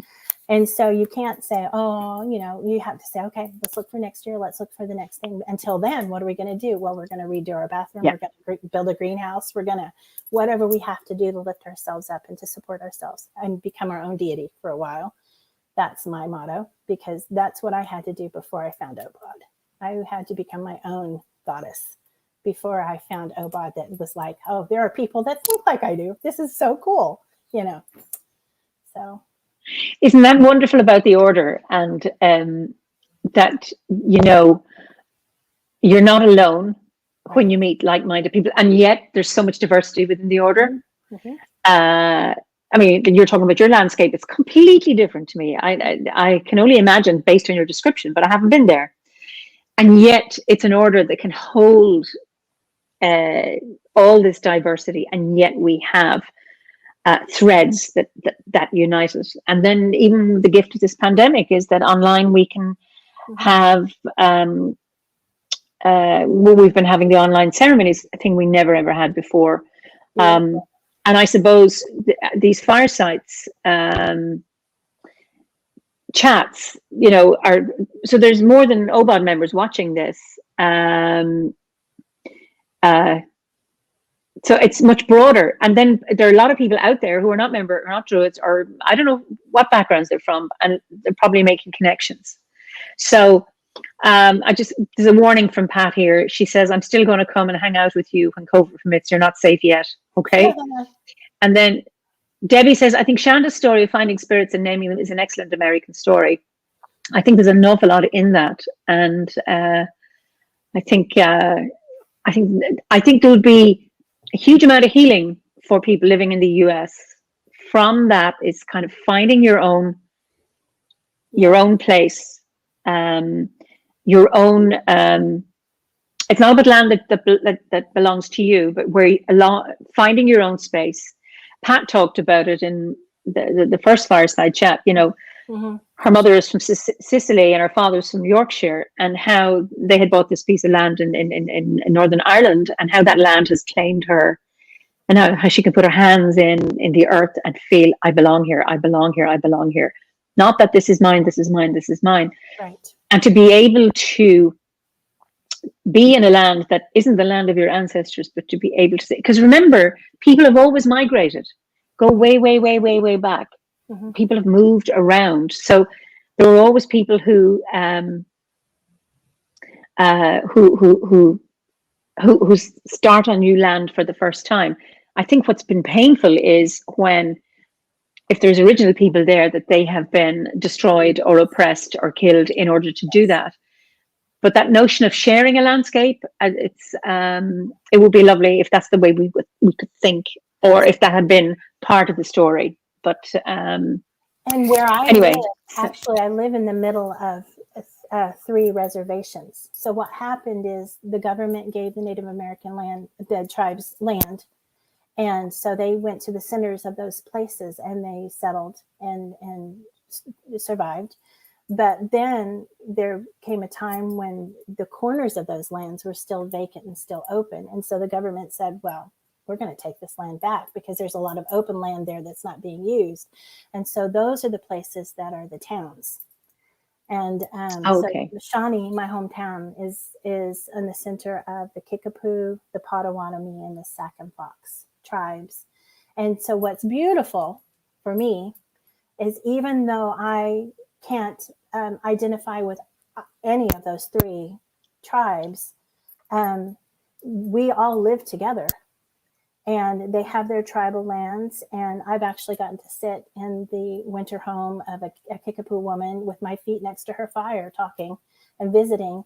Speaker 2: And so you can't say, oh, you have to say, okay, let's look for next year. Let's look for the next thing. Until then, what are we going to do? Well, we're going to redo our bathroom. Yeah. We're going to build a greenhouse. We're going to, whatever we have to do to lift ourselves up and to support ourselves and become our own deity for a while. That's my motto, because that's what I had to do before I found OBOD. I had to become my own goddess before I found OBOD that was like, oh, there are people that think like I do. This is so cool, So.
Speaker 1: Isn't that wonderful about the order? And that, you're not alone when you meet like-minded people. And yet there's so much diversity within the order. Mm-hmm. You're talking about your landscape. It's completely different to me. I can only imagine based on your description, but I haven't been there. And yet it's an order that can hold all this diversity. And yet we have threads that unite us. And then even the gift of this pandemic is that online we can have, we've been having the online ceremonies, a thing we never ever had before. Yeah. And I suppose these firesides chats, are, so there's more than OBOD members watching this. So it's much broader. And then there are a lot of people out there who are not member or not Druids, or I don't know what backgrounds they're from, and they're probably making connections. So there's a warning from Pat here. She says, I'm still going to come and hang out with you when COVID permits. You're not safe yet. Okay. And then Debbie says, I think Shanda's story of finding spirits and naming them is an excellent American story. I think there's an awful lot in that. And I think there would be a huge amount of healing for people living in the US from that. Is kind of finding your own place, your own. It's not about land that belongs to you, but finding your own space. Pat talked about it in the first Fireside Chat. Mm-hmm. Her mother is from Sicily and her father's from Yorkshire, and how they had bought this piece of land in Northern Ireland, and how that land has claimed her, and how she can put her hands in the earth and feel, I belong here, I belong here, I belong here. Not that this is mine, this is mine, this is mine.
Speaker 2: Right.
Speaker 1: And to be able to be in a land that isn't the land of your ancestors, but to be able to say, because remember, people have always migrated, go way, way, way, way, way back. Mm-hmm. People have moved around. So there were always people who start on new land for the first time. I think what's been painful is if there's original people there, that they have been destroyed or oppressed or killed in order to do that. But that notion of sharing a landscape, it would be lovely if that's the way we could think, or if that had been part of the story. But
Speaker 2: and where I live, actually, I live in the middle of 3 reservations. So what happened is the government gave the Native American the tribes land, and so they went to the centers of those places and they settled and survived. But then there came a time when the corners of those lands were still vacant and still open. And so the government said, well, we're going to take this land back because there's a lot of open land there that's not being used. And so those are the places that are the towns. And
Speaker 1: okay.
Speaker 2: So Shawnee, my hometown, is in the center of the Kickapoo, the Potawatomi, and the Sac and Fox tribes. And so what's beautiful for me is, even though I can't identify with any of those 3 tribes, we all live together, and they have their tribal lands. And I've actually gotten to sit in the winter home of a Kickapoo woman with my feet next to her fire, talking and visiting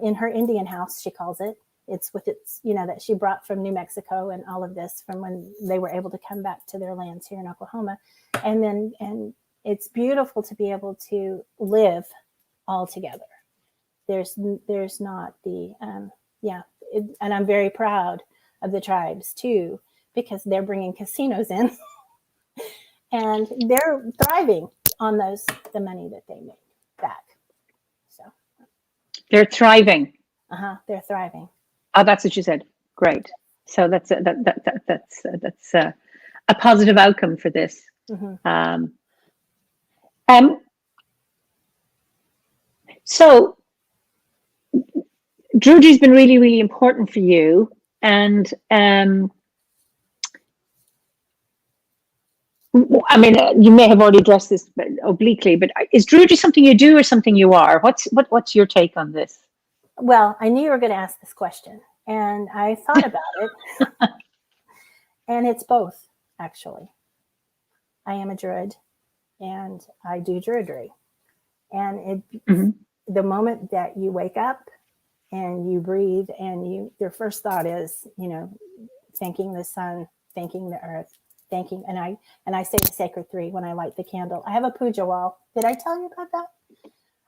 Speaker 2: in her Indian house, she calls it. It's with its, that she brought from New Mexico and all of this from when they were able to come back to their lands here in Oklahoma. And it's beautiful to be able to live all together. There's not the, and I'm very proud of the tribes too, because they're bringing casinos in and they're thriving on the money that they make back. So
Speaker 1: They're thriving.
Speaker 2: They're thriving.
Speaker 1: Oh, that's what you said. Great. So that's a positive outcome for this.
Speaker 2: Mm-hmm.
Speaker 1: So Druidry's been really, really important for you, and I mean, you may have already addressed this obliquely, but is Druidry something you do or something you are? What's your take on this?
Speaker 2: Well, I knew you were going to ask this question, and I thought about it, and it's both, actually. I am a Druid, and I do Druidry, and the moment that you wake up and you breathe, and your first thought is, thanking the sun, thanking the earth, thanking, and I say the sacred three when I light the candle. I have a puja wall. Did I tell you about that?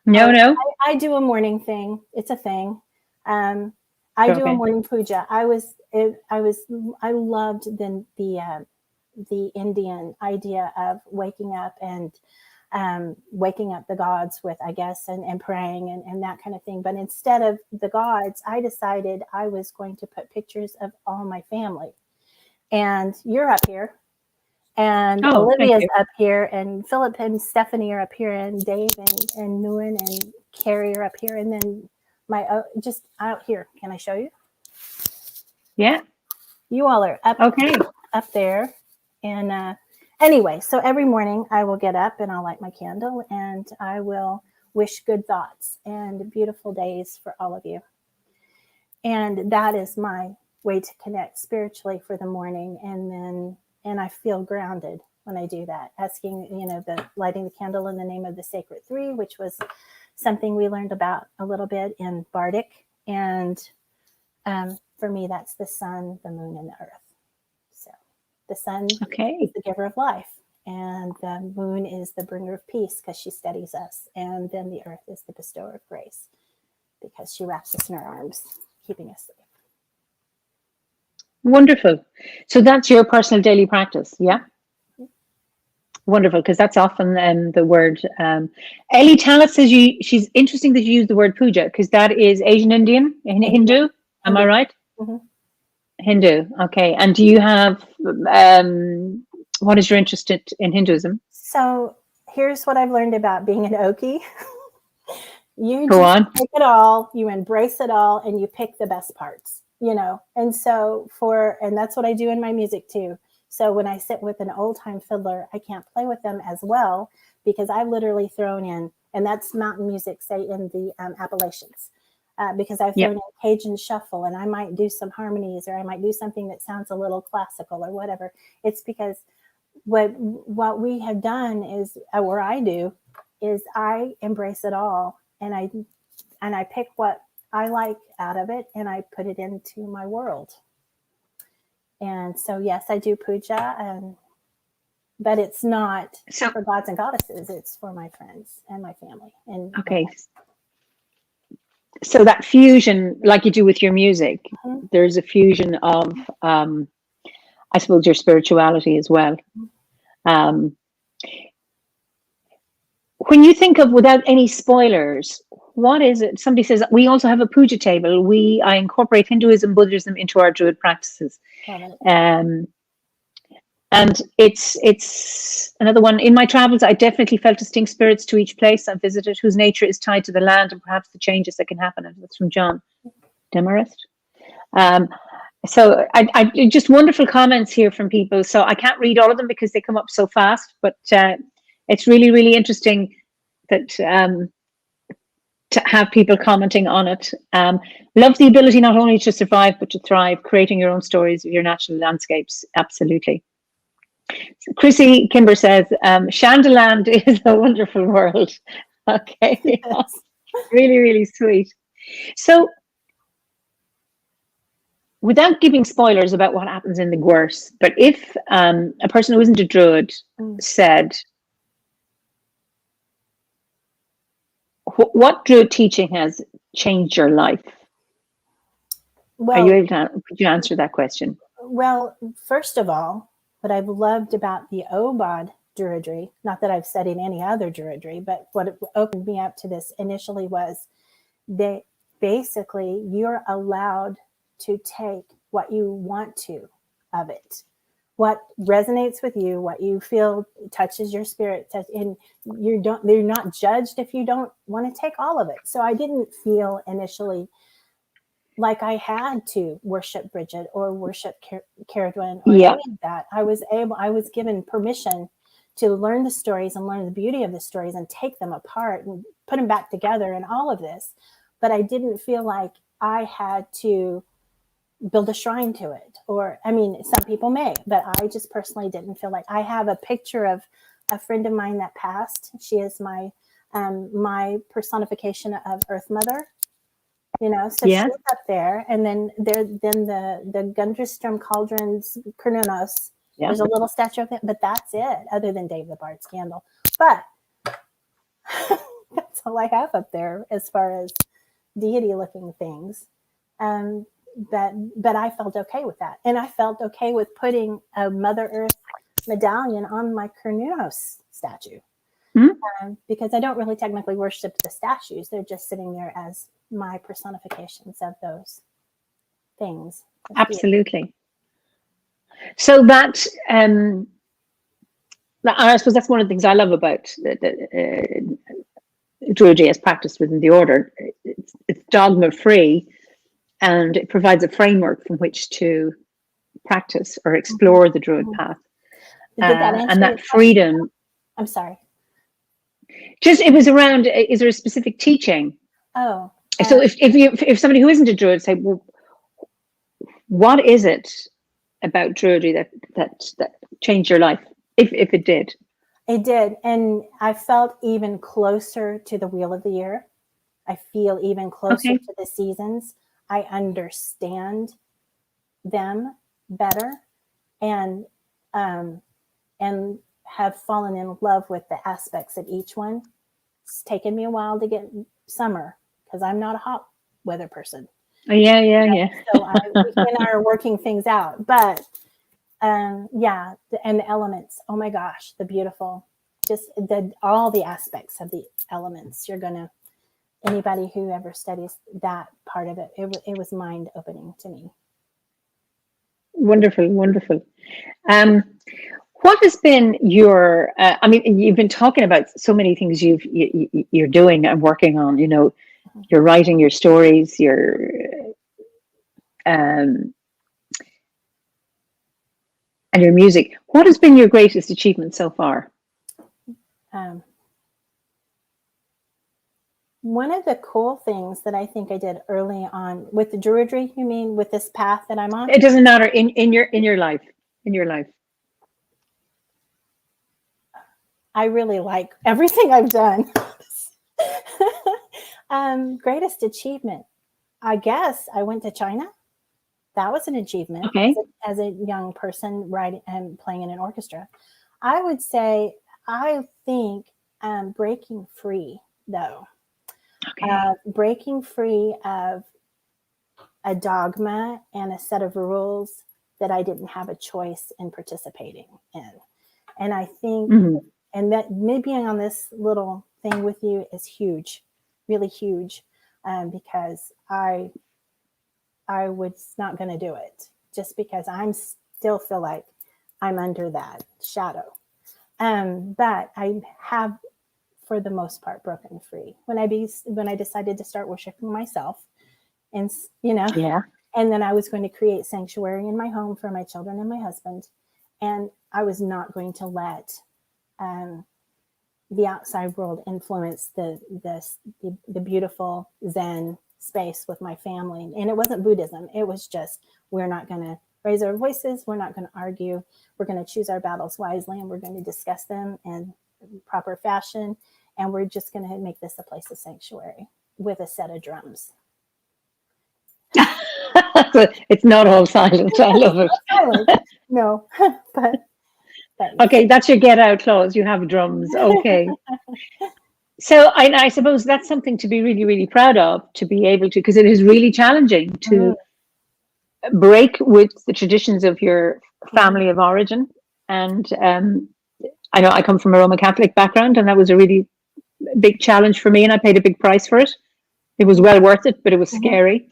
Speaker 1: No.
Speaker 2: I do a morning thing. It's a thing. I do a morning puja. I loved the Indian idea of waking up and waking up the gods with, I guess, and praying and that kind of thing. But instead of the gods, I decided I was going to put pictures of all my family. And you're up here, and Olivia's up here, and Philip and Stephanie are up here, and Dave and Nguyen and Carrie are up here, and then just out here. Can I show you?
Speaker 1: Yeah.
Speaker 2: You all are up there. And anyway, so every morning I will get up and I'll light my candle, and I will wish good thoughts and beautiful days for all of you. And that is my way to connect spiritually for the morning. And I feel grounded when I do that, asking, the lighting the candle in the name of the sacred three, which was something we learned about a little bit in Bardic. And for me, that's the sun, the moon, and the earth. So the sun is the giver of life, and the moon is the bringer of peace because she steadies us. And then the earth is the bestower of grace because she wraps us in her arms, keeping us safe.
Speaker 1: Wonderful. So that's your personal daily practice, yeah? Wonderful, because that's often the word. Ellie Talat says she's interesting that you use the word puja, because that is Asian Indian, Hindu. Am I right?
Speaker 2: Mm-hmm.
Speaker 1: Hindu. Okay. And do you have what is your interest in Hinduism?
Speaker 2: So here's what I've learned about being an Okie. You
Speaker 1: Go on.
Speaker 2: Take it all, you embrace it all, and you pick the best parts. And so and that's what I do in my music too. So when I sit with an old time fiddler, I can't play with them as well because I've literally thrown in, and that's mountain music, say in the Appalachians, because I've thrown in Cajun shuffle, and I might do some harmonies, or I might do something that sounds a little classical or whatever. It's because what we have done is, or I do, is I embrace it all, and I pick what I like out of it, and I put it into my world. And so, yes, I do puja, but it's not for gods and goddesses. It's for my friends and my family. And
Speaker 1: so that fusion, like you do with your music, there's a fusion of, I suppose, your spirituality as well. When you think of, without any spoilers, what is it? Somebody says, we also have a puja table. I incorporate Hinduism, Buddhism into our Druid practices. And it's another one. In my travels, I definitely felt distinct spirits to each place I visited, whose nature is tied to the land and perhaps the changes that can happen. And that's from John Demarest. So I just wonderful comments here from people. So I can't read all of them because they come up so fast, but it's really, really interesting that to have people commenting on it. Love the ability not only to survive, but to thrive, creating your own stories of your natural landscapes. Absolutely. So Chrissy Kimber says, Shandaland is a wonderful world. Okay. Yes. Really, really sweet. So without giving spoilers about what happens in the Gwers, but if a person who isn't a Druid said, what Druid teaching has changed your life? Are you able to, could you answer that question?
Speaker 2: Well, first of all, what I've loved about the OBOD Druidry, not that I've studied any other Druidry, but what opened me up to this initially was basically you're allowed to take what you want to of it, what resonates with you, what you feel touches your spirit, and you're not judged if you don't want to take all of it. So I didn't feel initially like I had to worship Bridget or worship Caradwyn or any of that. I was given permission to learn the stories and learn the beauty of the stories and take them apart and put them back together and all of this. But I didn't feel like I had to build a shrine to it. Or, I mean, some people may, but I just personally didn't feel like. I have a picture of a friend of mine that passed. She is my personification of Earth Mother. You know, so she's up there, and then the Gundrestrom Cauldrons Cernunnos. Yeah. There's a little statue of it, but that's it, other than Dave the Bard's candle. But that's all I have up there as far as deity-looking things. But I felt okay with that, and I felt okay with putting a Mother Earth medallion on my Cernunnos statue. Because I don't really technically worship the statues; they're just sitting there as my personifications of those things.
Speaker 1: Absolutely. So that, I suppose that's one of the things I love about the Druidry as practiced within the order. It's dogma free, and it provides a framework from which to practice or explore the Druid path. And that freedom.
Speaker 2: I'm sorry.
Speaker 1: Just, it was around, is there a specific teaching?
Speaker 2: Oh.
Speaker 1: So if somebody who isn't a Druid say, well, what is it about Druidry that changed your life, if it did?
Speaker 2: It did, and I felt even closer to the Wheel of the Year. I feel even closer to the seasons. I understand them better, and have fallen in love with the aspects of each one. It's taken me a while to get summer, because I'm not a hot weather person.
Speaker 1: Yeah.
Speaker 2: So we and I are working things out. But and the elements. Oh my gosh, the beautiful, just all the aspects of the elements. Anybody who ever studies that part of it, it was mind opening to me.
Speaker 1: Wonderful. What has been your? I mean, you've been talking about so many things you're doing and working on. You know, you're writing your stories. You're and your music. What has been your greatest achievement so far?
Speaker 2: One of the cool things that I think I did early on with the Druidry, you mean with this path that I'm on?
Speaker 1: It doesn't matter in your life. In your life.
Speaker 2: I really like everything I've done. Greatest achievement. I guess I went to China. That was an achievement as a young person writing and playing in an orchestra. I would say, I think breaking free, though. Breaking free of a dogma and a set of rules that I didn't have a choice in participating in. And I think, and that me being on this little thing with you is huge, really huge, because I was not going to do it just because I'm still feel like I'm under that shadow. But I have, for the most part, broken free when I decided to start worshiping myself, and and then I was going to create sanctuary in my home for my children and my husband, and I was not going to let the outside world influence the beautiful Zen space with my family. And it wasn't Buddhism. It was just, we're not going to raise our voices. We're not going to argue. We're going to choose our battles wisely, and we're going to discuss them in proper fashion. And we're just going to make this a place of sanctuary with a set of drums.
Speaker 1: It's not all silent. I love it.
Speaker 2: Silent. No, but
Speaker 1: okay, that's your get out clause. You have drums. Okay. So I suppose that's something to be really, really proud of, to be able to, because it is really challenging to break with the traditions of your family of origin. And I know I come from a Roman Catholic background, and that was a really big challenge for me, and I paid a big price for it. It was well worth it, but it was scary.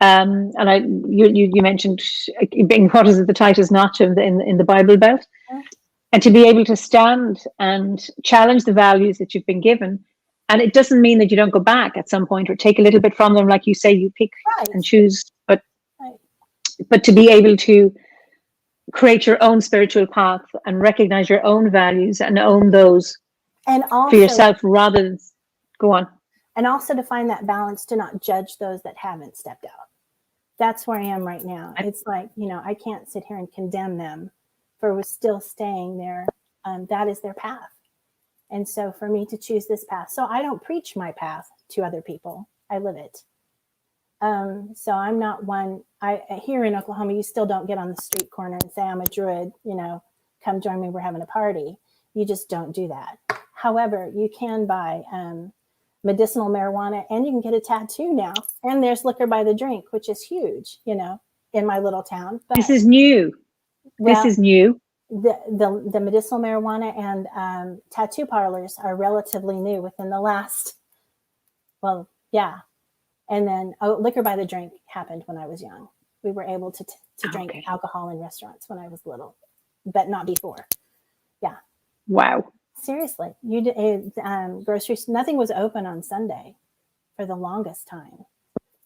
Speaker 1: And you mentioned being, what is it, the tightest notch in the Bible Belt, and to be able to stand and challenge the values that you've been given. And it doesn't mean that you don't go back at some point or take a little bit from them, like you say, you pick and choose, but to be able to create your own spiritual path and recognize your own values and own those
Speaker 2: and also,
Speaker 1: for yourself, rather than go on.
Speaker 2: And also to find that balance, to not judge those that haven't stepped out. That's where I am right now. It's like, I can't sit here and condemn them for still staying there. That is their path. And so for me to choose this path, so I don't preach my path to other people. I live it. So I'm not one, here in Oklahoma, you still don't get on the street corner and say, I'm a Druid, come join me, we're having a party. You just don't do that. However, you can buy medicinal marijuana, and you can get a tattoo now. And there's liquor by the drink, which is huge, in my little town. But,
Speaker 1: this is new. This is new.
Speaker 2: The medicinal marijuana and tattoo parlors are relatively new within the last, And then liquor by the drink happened when I was young. We were able to drink alcohol in restaurants when I was little, but not before. Yeah.
Speaker 1: Wow.
Speaker 2: Seriously, groceries, nothing was open on Sunday for the longest time.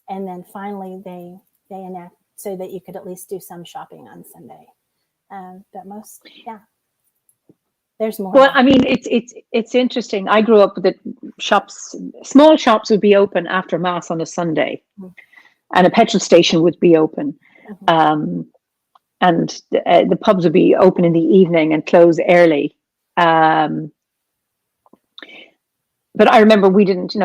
Speaker 2: And then finally they enact so that you could at least do some shopping on Sunday. But most, there's more.
Speaker 1: Well, I mean, it's interesting. I grew up with small shops would be open after Mass on a Sunday, and a petrol station would be open. And the pubs would be open in the evening and close early. But I remember we didn't,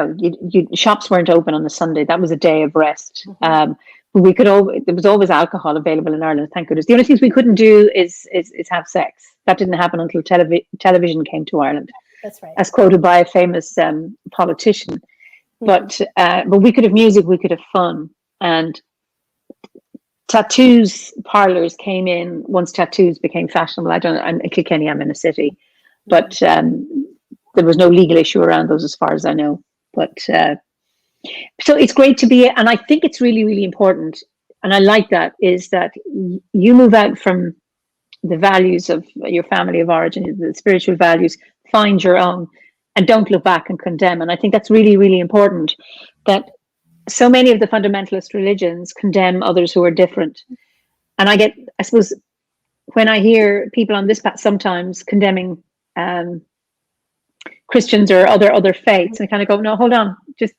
Speaker 1: shops weren't open on a Sunday. That was a day of rest. There was always alcohol available in Ireland, thank goodness. The only things we couldn't do is have sex. That didn't happen until television came to Ireland.
Speaker 2: That's right.
Speaker 1: As quoted by a famous politician. But we could have music, we could have fun. And tattoos parlors came in once tattoos became fashionable. I'm in Kilkenny, I'm in a city. But there was no legal issue around those as far as I know. But so it's great to be, and I think it's really, really important, and I like that, is that you move out from the values of your family of origin, the spiritual values, find your own, and don't look back and condemn. And I think that's really, really important, that so many of the fundamentalist religions condemn others who are different. And I suppose, when I hear people on this path sometimes condemning Christians or other faiths, and I kind of go, no, hold on, just,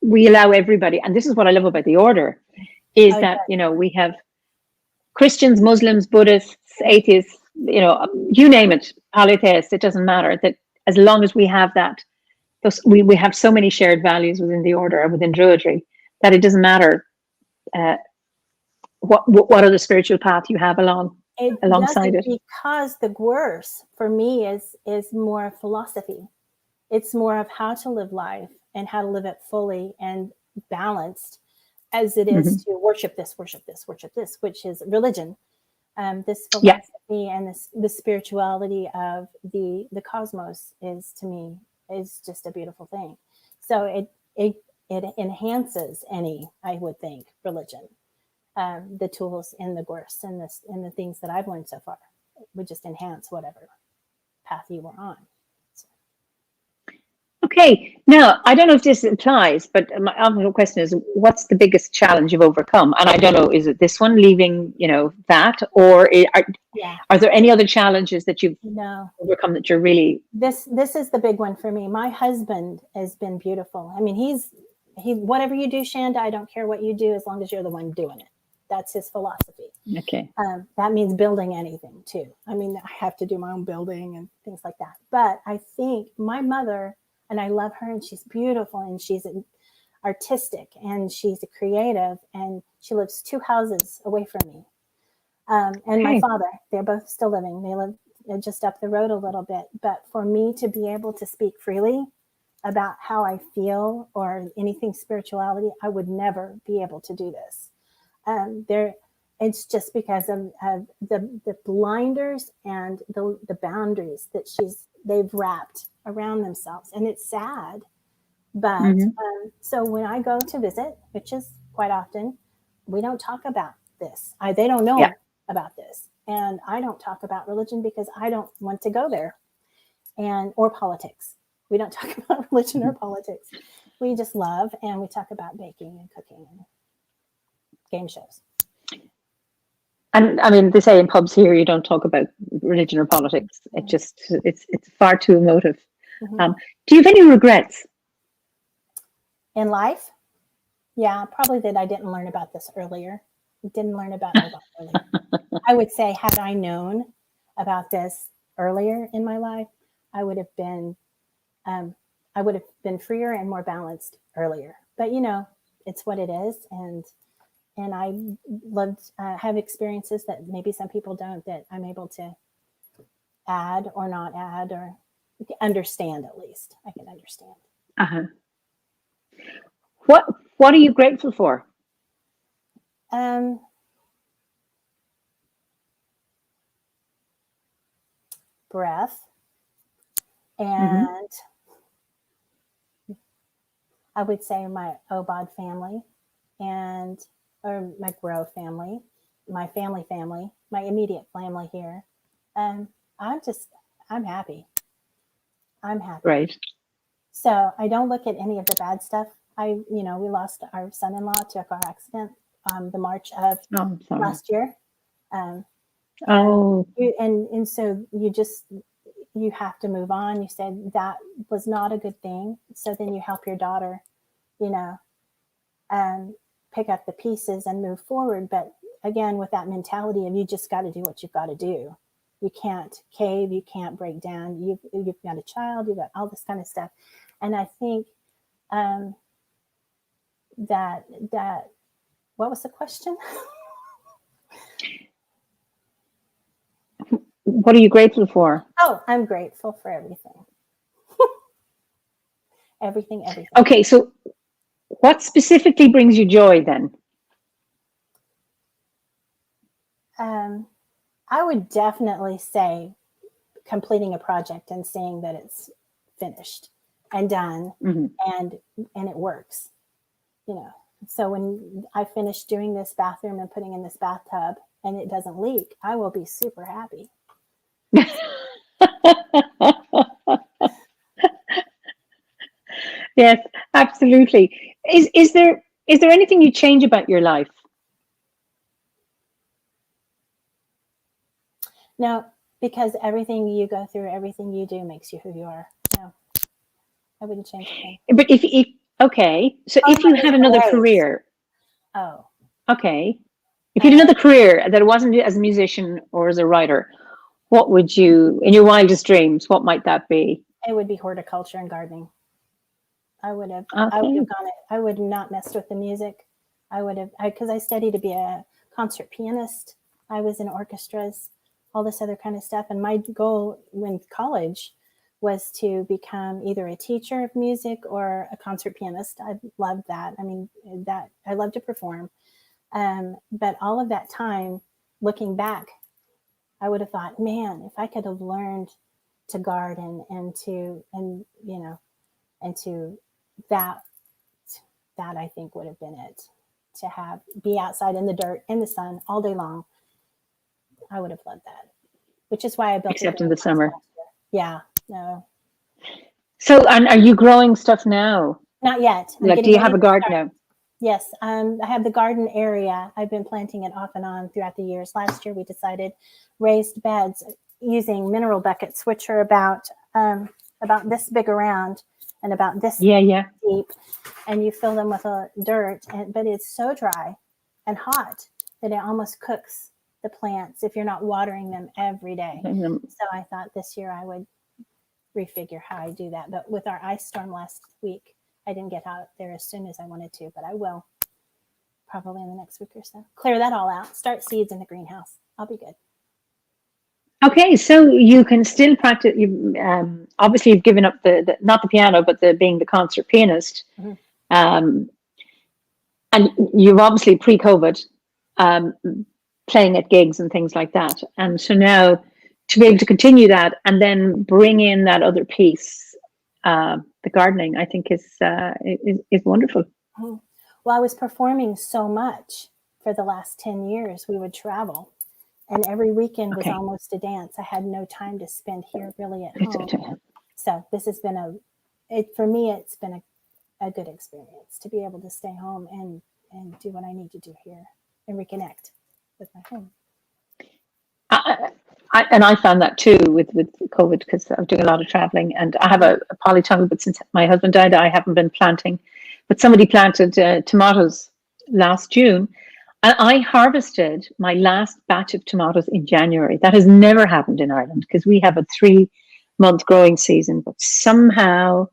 Speaker 1: we allow everybody. And this is what I love about the order, is that, we have Christians, Muslims, Buddhists, atheists, you name it, polytheists, it doesn't matter, that as long as we have that, we have so many shared values within the order, within Druidry, that it doesn't matter what other spiritual path you have alongside it.
Speaker 2: Because the Gwers, for me, is more philosophy. It's more of how to live life and how to live it fully and balanced, as it is to worship this, which is religion. This philosophy and the spirituality of the cosmos is, to me, is just a beautiful thing. So it enhances any, I would think, religion. The tools in the Gwers and the things that I've learned so far would just enhance whatever path you were on. So.
Speaker 1: Okay, now I don't know if this applies, but my other question is, what's the biggest challenge you've overcome? And I don't know, is it this one, leaving, that, or are there any other challenges that you've overcome that you're really?
Speaker 2: This is the big one for me. My husband has been beautiful. I mean, he's whatever you do, Shanda, I don't care what you do as long as you're the one doing it. That's his philosophy.
Speaker 1: Okay.
Speaker 2: That means building anything too. I mean, I have to do my own building and things like that. But I think my mother, and I love her, and she's beautiful, and she's artistic, and she's a creative, and she lives 2 houses away from me. And my father, they're both still living. They live just up the road a little bit. But for me to be able to speak freely about how I feel or anything spirituality, I would never be able to do this. It's just because of the blinders and the boundaries that they've wrapped around themselves. And it's sad But so when I go to visit, which is quite often, we don't talk about this. They don't know
Speaker 1: Yeah.
Speaker 2: about this. And I don't talk about religion because I don't want to go there, or politics. We don't talk about religion or politics. We just love, and we talk about baking and cooking and game shows.
Speaker 1: And I mean, they say in pubs here, you don't talk about religion or politics. It's far too emotive.
Speaker 2: Mm-hmm.
Speaker 1: Do you have any regrets
Speaker 2: In life? Yeah, probably that I didn't learn about this earlier. Didn't learn about OBOD earlier. I would say, had I known about this earlier in my life, I would have been freer and more balanced earlier. But it's what it is, and I loved have experiences that maybe some people don't, that I'm able to add or not add, or understand. At least I can understand.
Speaker 1: What are you grateful for?
Speaker 2: Breath, and I would say my OBOD family, or my Grow family, my family, my immediate family here. I'm happy. I'm happy.
Speaker 1: Right.
Speaker 2: So I don't look at any of the bad stuff. We lost our son-in-law to a car accident the March of last year. And so you have to move on. You said that was not a good thing. So then you help your daughter, pick up the pieces and move forward. But again, with that mentality of, you just got to do what you've got to do. You can't cave. You can't break down. You've got a child. You've got all this kind of stuff. And I think that what was the question?
Speaker 1: What are you grateful for?
Speaker 2: Oh, I'm grateful for everything. everything.
Speaker 1: Okay, so what specifically brings you joy then?
Speaker 2: I would definitely say completing a project and seeing that it's finished and done, and it works. So when I finish doing this bathroom and putting in this bathtub and it doesn't leak, I will be super happy.
Speaker 1: Yes, absolutely. Is there anything you change about your life?
Speaker 2: No, because everything you go through, everything you do makes you who you are. No, I wouldn't change anything.
Speaker 1: But if you had another career.
Speaker 2: Oh.
Speaker 1: Okay. If you had another career that wasn't as a musician or as a writer, what would you, in your wildest dreams, what might that be?
Speaker 2: It would be horticulture and gardening. I would have
Speaker 1: gone
Speaker 2: it. I would not messed with the music. Because I studied to be a concert pianist. I was in orchestras, all this other kind of stuff. And my goal in college was to become either a teacher of music or a concert pianist. I loved that. I mean, I love to perform. But all of that time, looking back, I would have thought, man, if I could have learned to garden and that I think would have been it. To be outside in the dirt, in the sun, all day long. I would have loved that. Which is why I built
Speaker 1: Except in the summer.
Speaker 2: Yeah, no.
Speaker 1: So, and are you growing stuff now?
Speaker 2: Not yet.
Speaker 1: Do you have a garden now?
Speaker 2: Yes, I have the garden area. I've been planting it off and on throughout the years. Last year we decided raised beds using mineral buckets, which are about this big around and about this deep, and you fill them with dirt, but it's so dry and hot that it almost cooks the plants if you're not watering them every day. So I thought this year I would refigure how I do that. But with our ice storm last week, I didn't get out there as soon as I wanted to, but I will probably in the next week or so. Clear that all out, start seeds in the greenhouse. I'll be good.
Speaker 1: Okay, so you can still practice. Obviously, you've given up the not the piano, but being the concert pianist. And you've obviously pre-COVID playing at gigs and things like that. And so now to be able to continue that and then bring in that other piece the gardening, I think is wonderful.
Speaker 2: Well, I was performing so much for the last 10 years. We would travel, and every weekend was almost a dance. I had no time to spend here really at home. So this has been for me, it's been a good experience to be able to stay home and do what I need to do here and reconnect with my home.
Speaker 1: I found that too with COVID, because I'm doing a lot of traveling, and I have a polytunnel, but since my husband died, I haven't been planting. But somebody planted tomatoes last June, and I harvested my last batch of tomatoes in January. That has never happened in Ireland, because we have a 3-month growing season, but somehow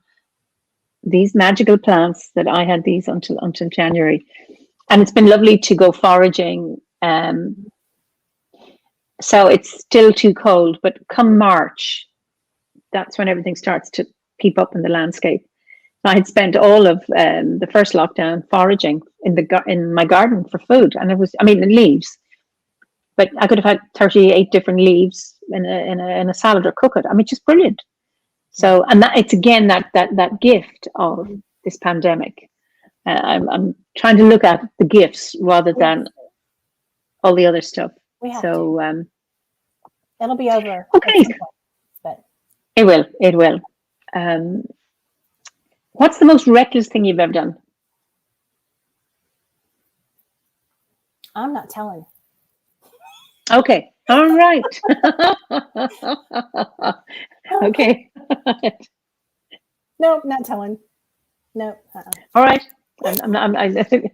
Speaker 1: these magical plants that I had these until January, and it's been lovely to go foraging. So it's still too cold, but come March, that's when everything starts to peep up in the landscape. I had spent all of the first lockdown foraging in my garden for food, and it was, leaves, but I could have had 38 different leaves in a salad or cook it. Just brilliant. So, and that it's again that gift of this pandemic. I'm trying to look at the gifts rather than all the other stuff. So
Speaker 2: it'll be over.
Speaker 1: Okay,
Speaker 2: but
Speaker 1: it will. What's the most reckless thing you've ever done?
Speaker 2: I'm not telling.
Speaker 1: Okay. All right. Okay.
Speaker 2: No, not telling. No.
Speaker 1: All right. I think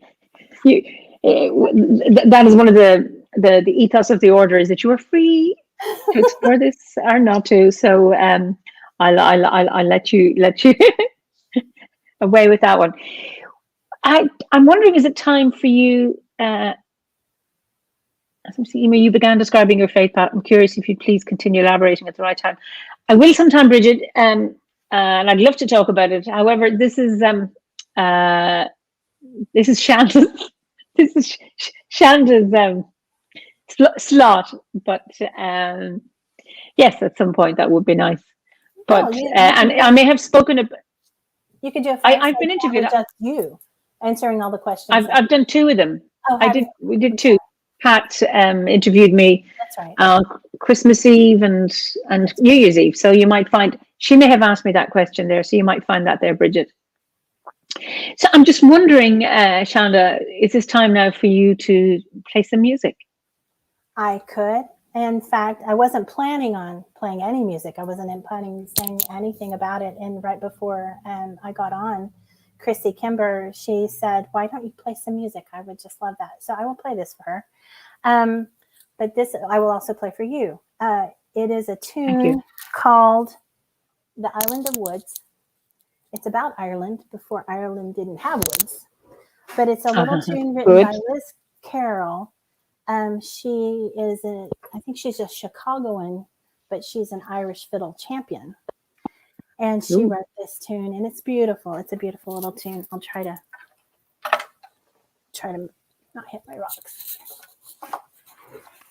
Speaker 1: that is one of the ethos of the order, is that you are free to explore this or not to. So I'll let you away with that one. I'm wondering, is it time for you? Eimear, you began describing your faith path. I'm curious if you'd please continue elaborating at the right time. I will sometime, Bridget, and I'd love to talk about it. However, this is Shanda's Shanda's slot, but yes, at some point that would be nice. But and I may have spoken about.
Speaker 2: You could do a
Speaker 1: I've been interviewed.
Speaker 2: Just you answering all the questions.
Speaker 1: I've done 2 of them.
Speaker 2: Oh,
Speaker 1: we did 2. Pat interviewed me.
Speaker 2: That's right.
Speaker 1: Christmas Eve and New Year's Eve. So you might find she may have asked me that question there. So you might find that there, Bridget. So I'm just wondering, Shanda, is this time now for you to play some music?
Speaker 2: I could. In fact, I wasn't planning on playing any music. I wasn't planning on saying anything about it. And right before I got on, Chrissy Kimber, she said, "Why don't you play some music? I would just love that." So I will play this for her. But this I will also play for you. It is a tune called "The Island of Woods." It's about Ireland before Ireland didn't have woods. But it's a little tune written by Liz Carroll. She is I think she's a Chicagoan, but she's an Irish fiddle champion. And she wrote this tune, and it's beautiful. It's a beautiful little tune. I'll try to not hit my rocks.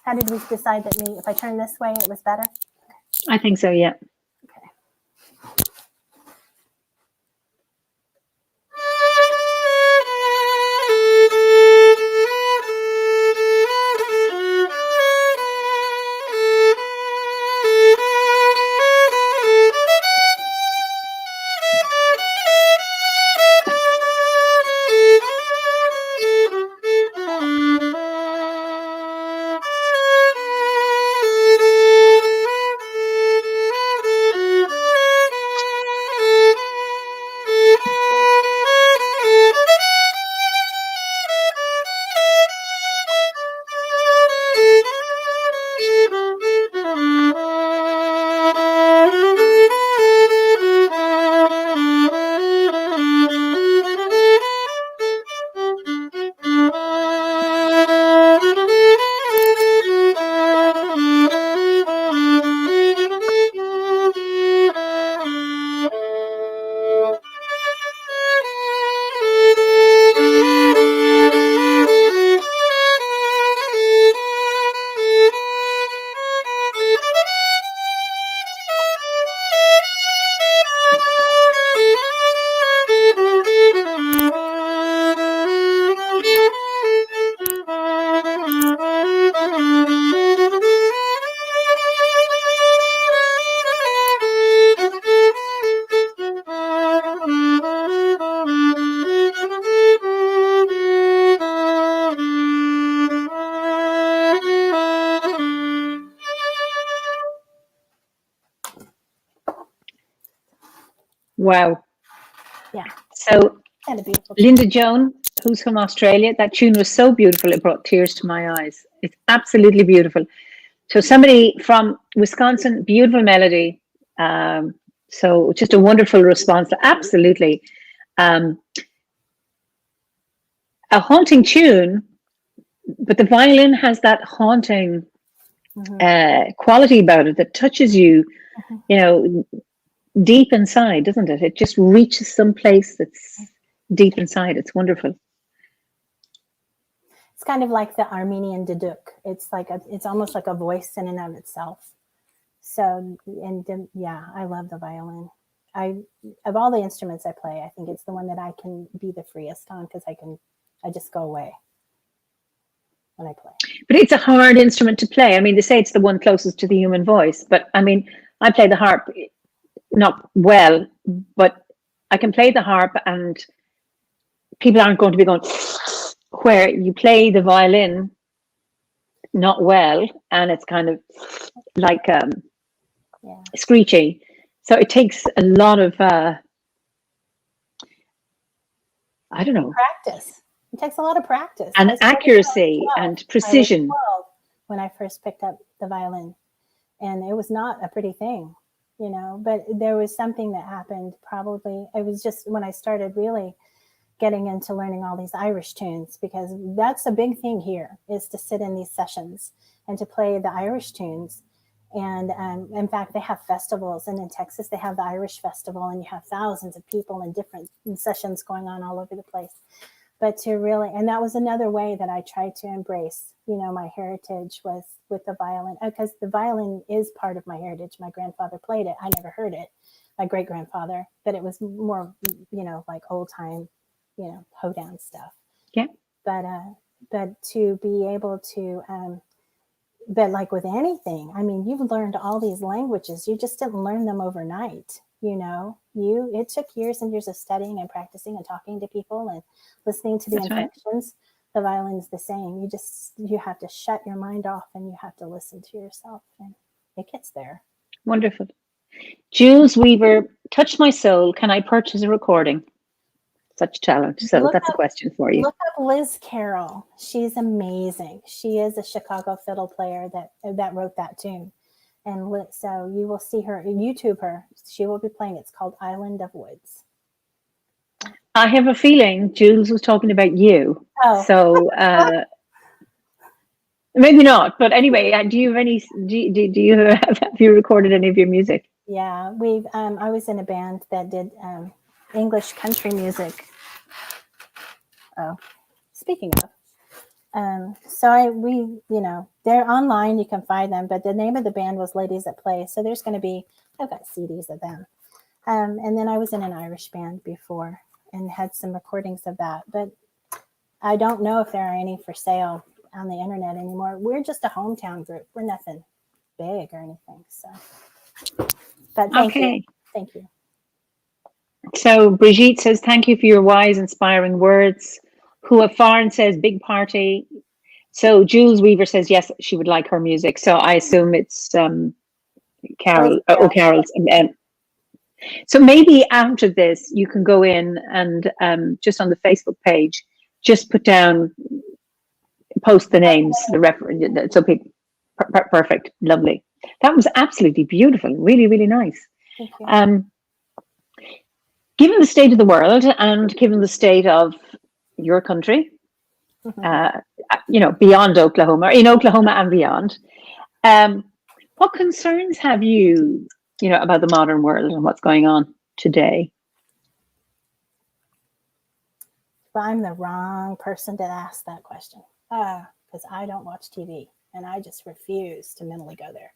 Speaker 2: How did we decide that if I turn this way, it was better?
Speaker 1: I think so, yeah.
Speaker 2: Okay.
Speaker 1: Wow.
Speaker 2: Yeah.
Speaker 1: So
Speaker 2: And a beautiful.
Speaker 1: Linda Joan, who's from Australia, that tune was so beautiful, it brought tears to my eyes. It's absolutely beautiful. So somebody from Wisconsin, beautiful melody. So just a wonderful response. Absolutely. A haunting tune, but the violin has that haunting quality about it that touches you, you know, deep inside, doesn't it? It just reaches some place that's deep inside. It's wonderful.
Speaker 2: It's kind of like the Armenian duduk. It's like it's almost like a voice in and of itself. So, and yeah, I love the violin. Of all the instruments I play, I think it's the one that I can be the freest on because I just go away when I play.
Speaker 1: But it's a hard instrument to play. I mean, they say it's the one closest to the human voice, but I mean, I play the harp not well, but I can play the harp and people aren't going to be going where you play the violin not well and it's kind of like screechy. So it takes a lot of I don't know,
Speaker 2: practice. It takes a lot of practice
Speaker 1: and accuracy and precision.
Speaker 2: I was 12 when I first picked up the violin, and it was not a pretty thing, you know, but there was something that happened. Probably it was just when I started really getting into learning all these Irish tunes, because that's a big thing here, is to sit in these sessions and to play the Irish tunes. And in fact, they have festivals, and in Texas they have the Irish Festival, and you have thousands of people in different sessions going on all over the place. But to really, and that was another way that I tried to embrace, you know, my heritage was with the violin, because the violin is part of my heritage. My grandfather played it. I never heard it, my great grandfather, but it was more, you know, like old time, you know, hoedown stuff.
Speaker 1: Yeah.
Speaker 2: But to be able to, but like with anything, I mean, you've learned all these languages. You just didn't learn them overnight. You know, it took years and years of studying and practicing and talking to people and listening to the inflections. Right. The violin's the same. You have to shut your mind off and you have to listen to yourself, and it gets there.
Speaker 1: Wonderful. Jules Weaver, touch my soul. Can I purchase a recording? Such talent. So that's a question for you.
Speaker 2: Look up Liz Carroll. She's amazing. She is a Chicago fiddle player that wrote that tune. And so you will see her, YouTube her. She will be playing. It's called Island of Woods.
Speaker 1: I have a feeling Jules was talking about you. Oh. So maybe not. But anyway, do you have any? Do you have you recorded any of your music?
Speaker 2: Yeah, we've. I was in a band that did English country music. Oh, speaking of. We, you know, they're online, you can find them, but the name of the band was Ladies That Play. So there's going to be, I've got CDs of them. And then I was in an Irish band before and had some recordings of that, but I don't know if there are any for sale on the internet anymore. We're just a hometown group. We're nothing big or anything. So, but thank you. Thank you.
Speaker 1: So Brigitte says, thank you for your wise, inspiring words. Hua Farn says, big party. So Jules Weaver says, yes, she would like her music. So I assume it's Carol. Carol's. So maybe after this, you can go in and just on the Facebook page, just put down, post the names, the reference. So people, perfect, lovely. That was absolutely beautiful. Really, really nice.
Speaker 2: Thank you.
Speaker 1: Given the state of the world and given the state of your country, you know, beyond Oklahoma, in Oklahoma and beyond, what concerns have you, you know, about the modern world and what's going on today?
Speaker 2: Well, I'm the wrong person to ask that question because I don't watch TV and I just refuse to mentally go there.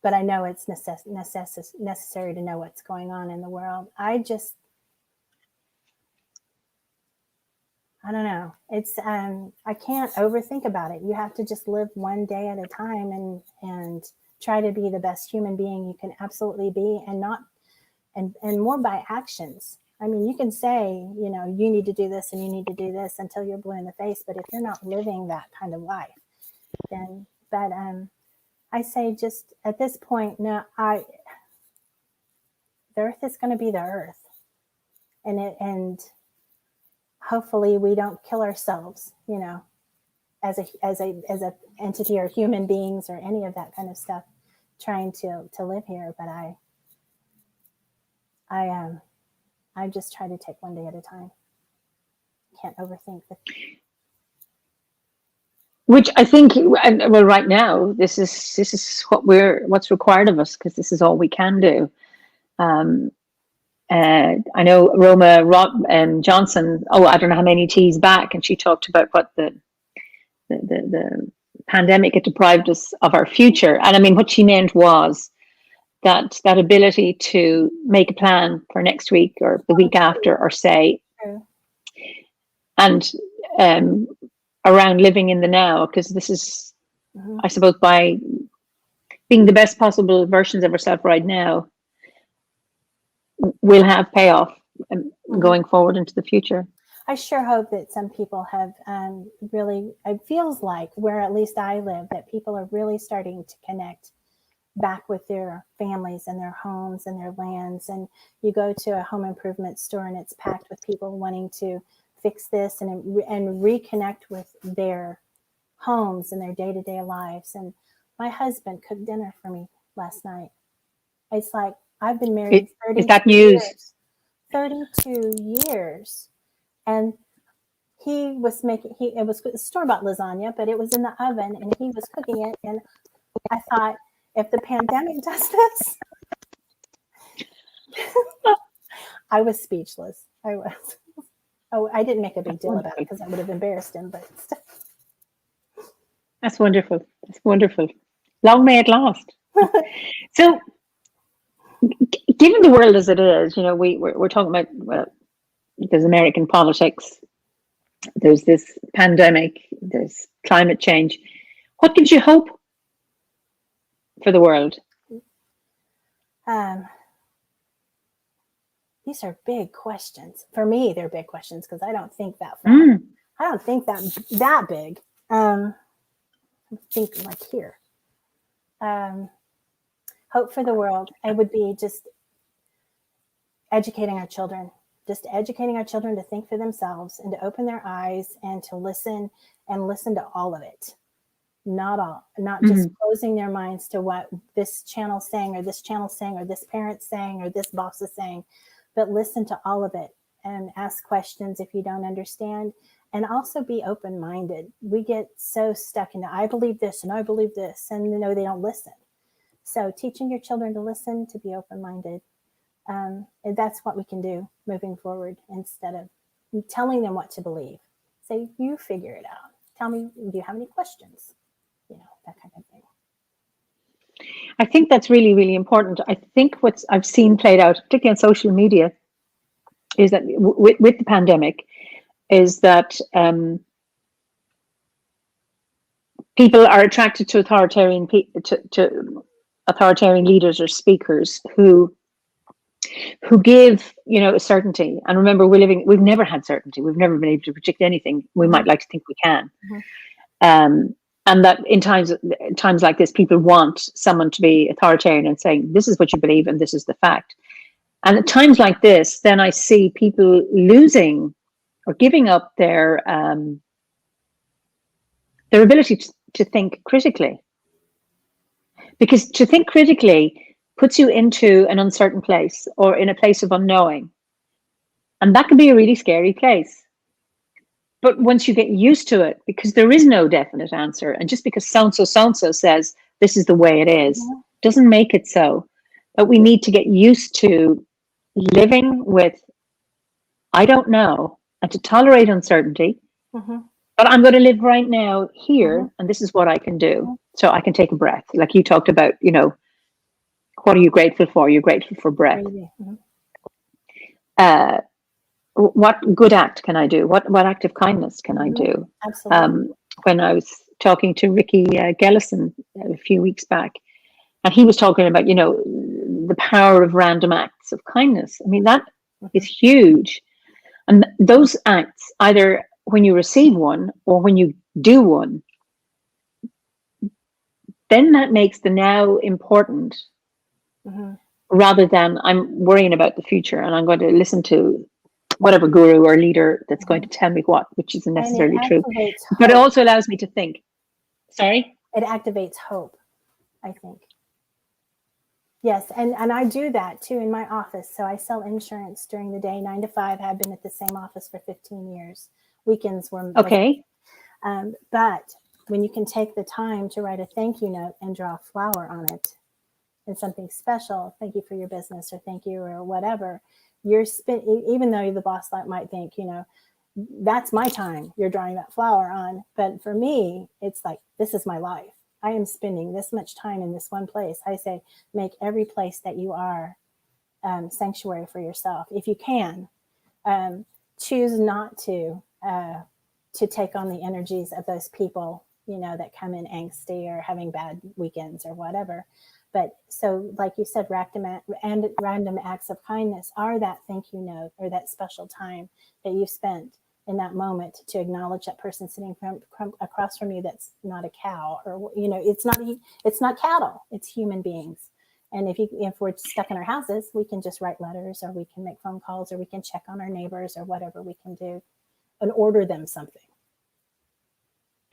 Speaker 2: But I know it's necessary to know what's going on in the world. I don't know. It's I can't overthink about it. You have to just live one day at a time and try to be the best human being you can absolutely be, and more by actions. I mean, you can say, you know, you need to do this and you need to do this until you're blue in the face, but if you're not living that kind of life, then I say just at this point, no, the earth is going to be the earth, and hopefully we don't kill ourselves, you know, as a entity or human beings or any of that kind of stuff, trying to live here. But I just try to take one day at a time. Can't overthink the.
Speaker 1: Which I think, well, right now, this is what's required of us, because this is all we can do. I know Roma Johnson. Oh, I don't know how many teas back, and she talked about what the pandemic had deprived us of our future. And I mean, what she meant was that ability to make a plan for next week or the week after, or say, and around living in the now, because this is, I suppose, by being the best possible versions of ourselves right now, we'll have payoff going forward into the future.
Speaker 2: I sure hope that some people have really, it feels like where at least I live, that people are really starting to connect back with their families and their homes and their lands. And you go to a home improvement store and it's packed with people wanting to fix this and reconnect with their homes and their day-to-day lives. And my husband cooked dinner for me last night. It's like, I've been married 32
Speaker 1: is that news?
Speaker 2: years. 32 years. And he was making, it was store-bought lasagna, but it was in the oven and he was cooking it. And I thought, if the pandemic does this, I was speechless. I was. Oh, I didn't make a big deal about it because I would have embarrassed him, but
Speaker 1: that's wonderful. That's wonderful. Long may it last. So, given the world as it is, you know, we're talking about, well, there's American politics, there's this pandemic, there's climate change. What gives you hope for the world?
Speaker 2: These are big questions. For me, they're big questions because I don't think that far. I don't think that big. I think like here. Hope for the world. It would be just educating our children. Just educating our children to think for themselves and to open their eyes and to listen to all of it. Not just closing their minds to what this channel's saying or this channel's saying or this parent's saying or this boss is saying, but listen to all of it and ask questions if you don't understand, and also be open-minded. We get so stuck into, I believe this and I believe this, and you know, they don't listen. So teaching your children to listen, to be open-minded, and that's what we can do moving forward, instead of telling them what to believe. Say, you figure it out. Tell me, do you have any questions? You know, that kind of thing.
Speaker 1: I think that's really, really important. I think what I've seen played out, particularly on social media, is that with the pandemic, is that people are attracted to authoritarian leaders or speakers who give, you know, a certainty. And remember, we've never had certainty. We've never been able to predict anything. We might like to think we can. And that in times like this, people want someone to be authoritarian and saying, this is what you believe and this is the fact. And at times like this, then I see people losing or giving up their ability to think critically. Because to think critically puts you into an uncertain place or in a place of unknowing. And that can be a really scary place. But once you get used to it, because there is no definite answer, and just because so-and-so says this is the way it is, doesn't make it so. But we need to get used to living with, I don't know, and to tolerate uncertainty. But I'm going to live right now here, and this is what I can do. So I can take a breath. Like you talked about, you know, what are you grateful for? You're grateful for breath. What good act can I do? What act of kindness can I do?
Speaker 2: Absolutely.
Speaker 1: When I was talking to Ricky Gellison a few weeks back, and he was talking about, you know, the power of random acts of kindness. I mean, that is huge. And those acts, either when you receive one or when you do one, then that makes the now important. rather than I'm worrying about the future and I'm going to listen to whatever guru or leader that's going to tell me what, which isn't
Speaker 2: And it
Speaker 1: necessarily true.
Speaker 2: activates
Speaker 1: But it
Speaker 2: hope.
Speaker 1: also allows me to think. Sorry?
Speaker 2: It activates hope, I think. Yes, and I do that too in my office. So I sell insurance during the day, 9 to 5. I've been at the same office for 15 years. Weekends were
Speaker 1: Okay.
Speaker 2: but when you can take the time to write a thank you note and draw a flower on it and something special, thank you for your business or thank you or whatever, even though the boss might think, that's my time you're drawing that flower on. But for me, it's like, this is my life. I am spending this much time in this one place. I say, make every place that you are sanctuary for yourself. If you can, choose not to take on the energies of those people, that come in angsty or having bad weekends or whatever. But so, like you said, random acts of kindness are that thank you note or that special time that you spent in that moment to acknowledge that person sitting across from you that's not a cow, or it's not cattle, it's human beings. And if we're stuck in our houses, we can just write letters, or we can make phone calls, or we can check on our neighbors, or whatever we can do and order them something.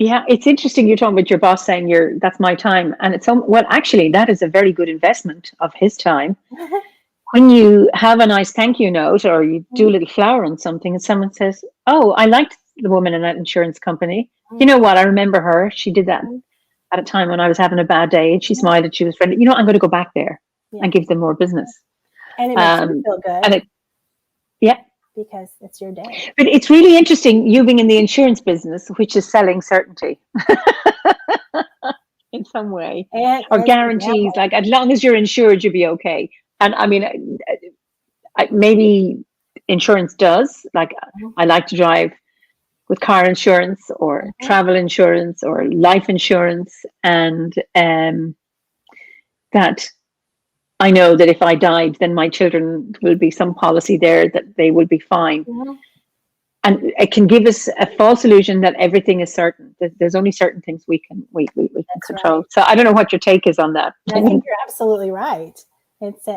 Speaker 1: Yeah, it's interesting you're talking about your boss saying that's my time. And well, actually, that is a very good investment of his time. When you have a nice thank you note or you do a little flower on something and someone says, oh, I liked the woman in that insurance company. You know what? I remember her. She did that at a time when I was having a bad day and she smiled and she was friendly. I'm going to go back there and give them more business.
Speaker 2: And it makes you feel good. Because it's your day.
Speaker 1: But it's really interesting, you being in the insurance business, which is selling certainty in some way, or guarantees, like as long as you're insured, you'll be okay. And I mean, maybe insurance does, like I like to drive with car insurance or travel insurance or life insurance, and that I know that if I died, then my children will be some policy there that they will be fine. And it can give us a false illusion that everything is certain. There's only certain things we can control. Right. So I don't know what your take is on that.
Speaker 2: I think you're absolutely right. It's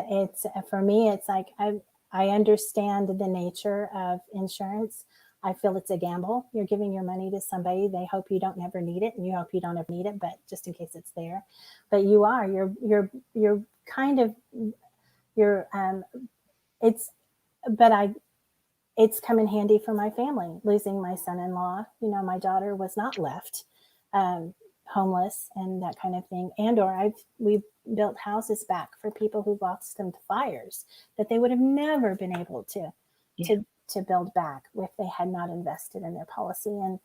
Speaker 2: for me, it's like I understand the nature of insurance. I feel it's a gamble. You're giving your money to somebody. They hope you don't never need it, and you hope you don't ever need it, but just in case it's there. But you're kind of it's come in handy for my family. Losing my son-in-law, my daughter was not left homeless and that kind of thing. We've built houses back for people who lost them to fires that they would have never been able to build back if they had not invested in their policy. And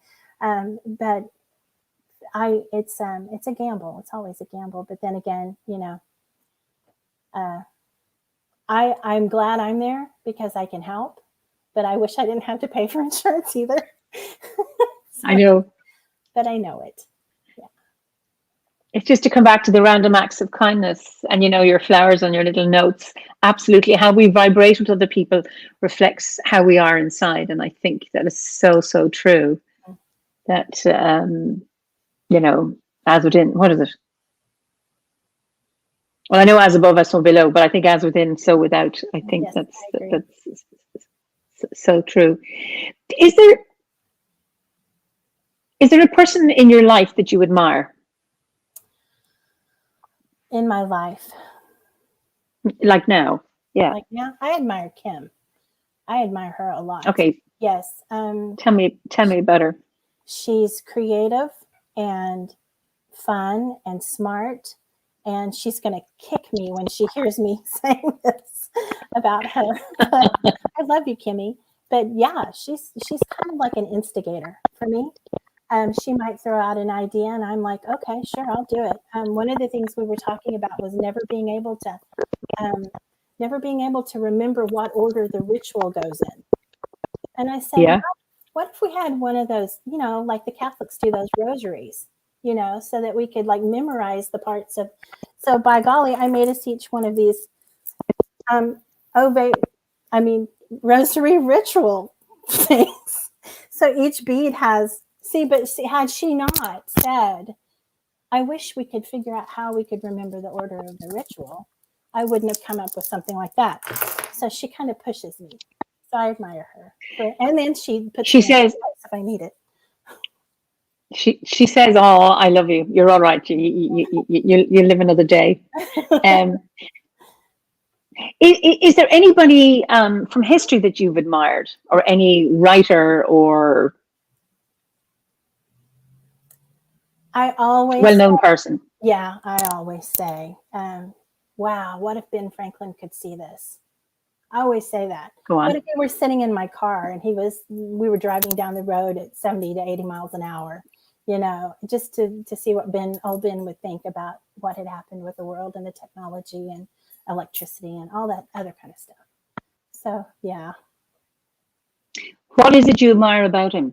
Speaker 2: but it's a gamble. It's always a gamble. But then again, I'm glad I'm there because I can help, but I wish I didn't have to pay for insurance either.
Speaker 1: I know.
Speaker 2: But I know it. Yeah.
Speaker 1: It's just to come back to the random acts of kindness and, your flowers on your little notes. Absolutely. How we vibrate with other people reflects how we are inside. And I think that is so, so true that, as within, what is it? Well, I know as above, as so below, but I think as within, so without. I think that's so true. Is there a person in your life that you admire?
Speaker 2: In my life?
Speaker 1: Like now? Yeah.
Speaker 2: Like now? I admire Kim. I admire her a lot.
Speaker 1: Okay.
Speaker 2: Yes.
Speaker 1: Tell me about her.
Speaker 2: She's creative and fun and smart. And she's going to kick me when she hears me saying this about her. I love you, Kimmy. But yeah, she's kind of like an instigator for me. She might throw out an idea and I'm like, okay, sure, I'll do it. One of the things we were talking about was never being able to remember what order the ritual goes in. And I said, what if we had one of those, like the Catholics do those rosaries, so that we could like memorize the parts of. So by golly, I made us each one of these rosary ritual things. So each bead has, had she not said, I wish we could figure out how we could remember the order of the ritual, I wouldn't have come up with something like that. So she kind of pushes me. So I admire her. And then she puts me in place if I need it.
Speaker 1: She says, "Oh, I love you. You're all right. You live another day." Is there anybody from history that you've admired, or any writer or well-known person?
Speaker 2: Yeah, I always say, wow, what if Ben Franklin could see this? I always say that.
Speaker 1: Go on.
Speaker 2: What if he were sitting in my car and we were driving down the road at 70 to 80 miles an hour, just to see what old Ben would think about what had happened with the world and the technology and electricity and all that other kind of stuff. So, yeah.
Speaker 1: What is it you admire about him?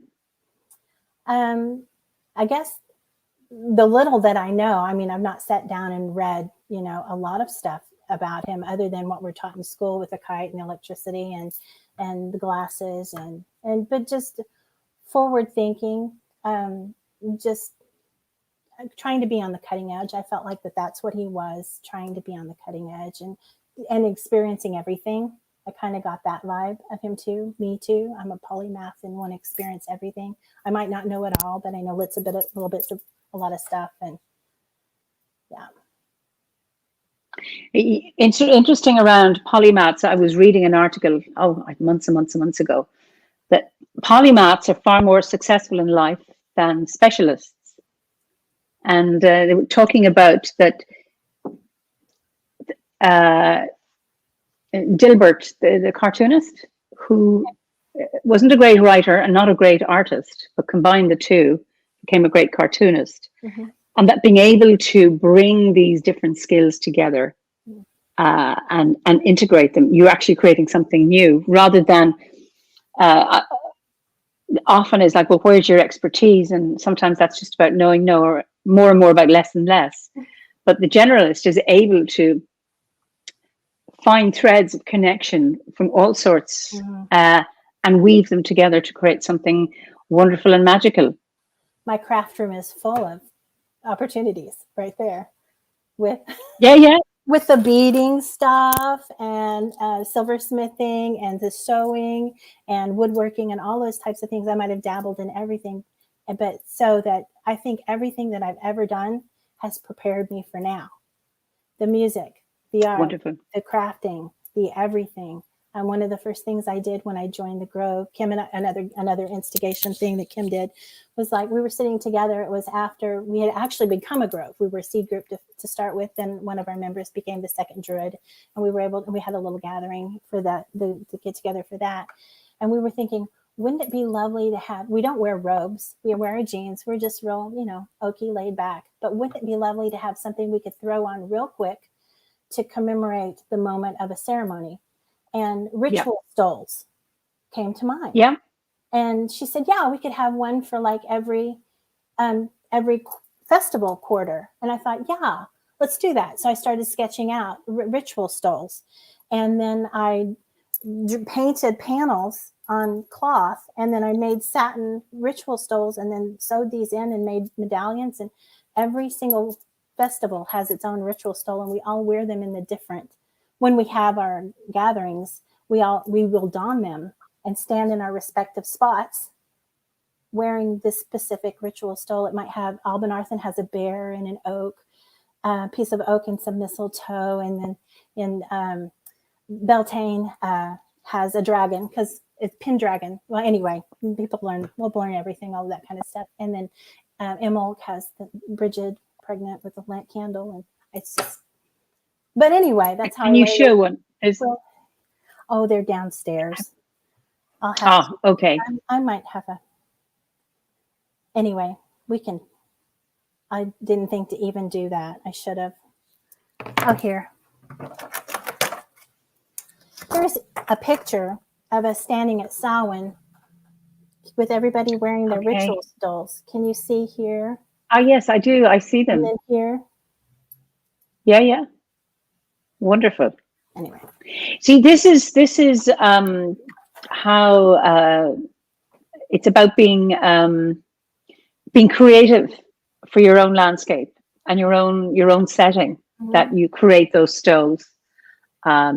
Speaker 2: I guess the little that I know, I mean, I've not sat down and read, a lot of stuff about him other than what we're taught in school with the kite and electricity and the glasses but just forward thinking, just trying to be on the cutting edge. I felt like that's what he was, trying to be on the cutting edge and experiencing everything. I kind of got that vibe of him too. Me too. I'm a polymath and want to experience everything. I might not know it all, but I know little bits of a lot of stuff. And yeah.
Speaker 1: It's interesting around polymaths. I was reading an article, months and months and months ago, that polymaths are far more successful in life than specialists. And they were talking about that Dilbert, the cartoonist, who wasn't a great writer and not a great artist, but combined the two, became a great cartoonist. Mm-hmm. And that being able to bring these different skills together and integrate them, you're actually creating something new, rather than often it's like, well, where's your expertise? And sometimes that's just about knowing or more and more about less and less. But the generalist is able to find threads of connection from all sorts and weave them together to create something wonderful and magical.
Speaker 2: My craft room is full of opportunities right there with with the beading stuff and silversmithing and the sewing and woodworking and all those types of things. I might have dabbled in everything, but so that I think everything that I've ever done has prepared me for now. The music, the art, wonderful. The crafting, the everything. And one of the first things I did when I joined the Grove, Kim, and another instigation thing that Kim did was like, we were sitting together. It was after we had actually become a Grove. We were a seed group to start with. Then one of our members became the second Druid, and we had a little gathering for that, to get together for that. And we were thinking, wouldn't it be lovely to have, we don't wear robes, we wear our jeans. We're just real, oaky, laid back. But wouldn't it be lovely to have something we could throw on real quick to commemorate the moment of a ceremony? And ritual stoles came to mind. Yeah. And she said, yeah, we could have one for like every festival quarter. And I thought, yeah, let's do that. So I started sketching out ritual stoles. And then I painted panels on cloth. And then I made satin ritual stoles and then sewed these in and made medallions. And every single festival has its own ritual stole. And we all wear them in the different. When we have our gatherings, we will don them and stand in our respective spots wearing this specific ritual stole. It might have, Albanarthen has a bear and an oak, piece of oak and some mistletoe. And then in Beltane has a dragon because it's Pendragon. Well, anyway, we'll learn everything, all of that kind of stuff. And then Imbolc has the Bridget pregnant with a lamp candle. And it's just, but anyway, that's how.
Speaker 1: Can you show one?
Speaker 2: Oh, they're downstairs. I'll have.
Speaker 1: Oh, okay.
Speaker 2: I might have a. Anyway, we can. I didn't think to even do that. I should have. Oh, here. Here's a picture of us standing at Samhain with everybody wearing their ritual stoles. Can you see here?
Speaker 1: Oh, yes, I do. I see them.
Speaker 2: And then here.
Speaker 1: Yeah. Wonderful.
Speaker 2: Anyway,
Speaker 1: see, this is how it's about being creative for your own landscape and your own setting, that you create those stoles. I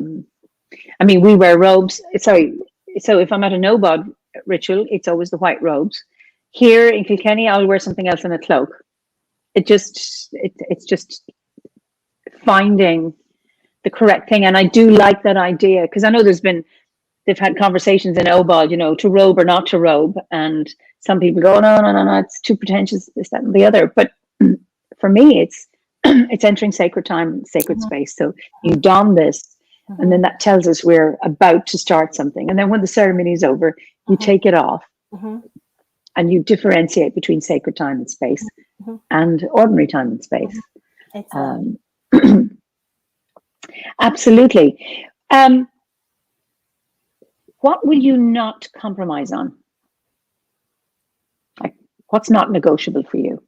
Speaker 1: mean, we wear robes. Sorry. So if I'm at an OBOD ritual, it's always the white robes. Here in Kilkenny, I'll wear something else in a cloak. It's just finding the correct thing. And I do like that idea, because I know they've had conversations in OBOD, to robe or not to robe. And some people go, no, it's too pretentious, this, that, and the other. But for me, it's it's entering sacred time, sacred space. So you don this, and then that tells us we're about to start something. And then when the ceremony is over, you take it off, and you differentiate between sacred time and space and ordinary time and space. Absolutely. What will you not compromise on? Like, what's not negotiable for you?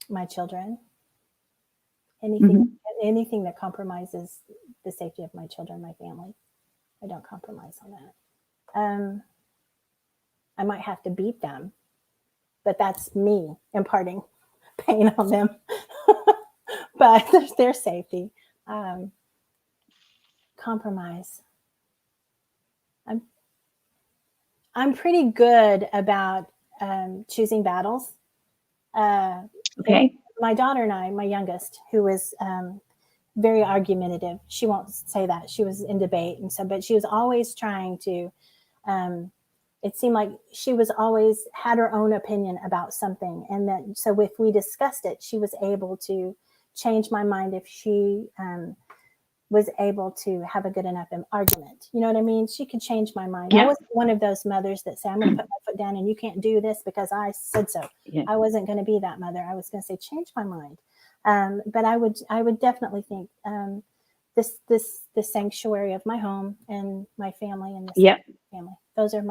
Speaker 2: My children. Anything that compromises the safety of my children, my family, I don't compromise on that. I might have to beat them, but that's me imparting pain on them. But their safety. Compromise. I'm pretty good about choosing battles.
Speaker 1: Okay.
Speaker 2: My daughter and I, my youngest, who was very argumentative, she won't say that. She was in debate, but she was always trying to. It seemed like she was always had her own opinion about something, and that so if we discussed it, she was able to change my mind if she was able to have a good enough argument. You know what I mean? She could change my mind. Yeah. I was one of those mothers that say, I'm going to put my foot down and you can't do this because I said so. Yeah. I wasn't going to be that mother. I was going to say, change my mind. But I would definitely think the sanctuary of my home and my family and the family. Those are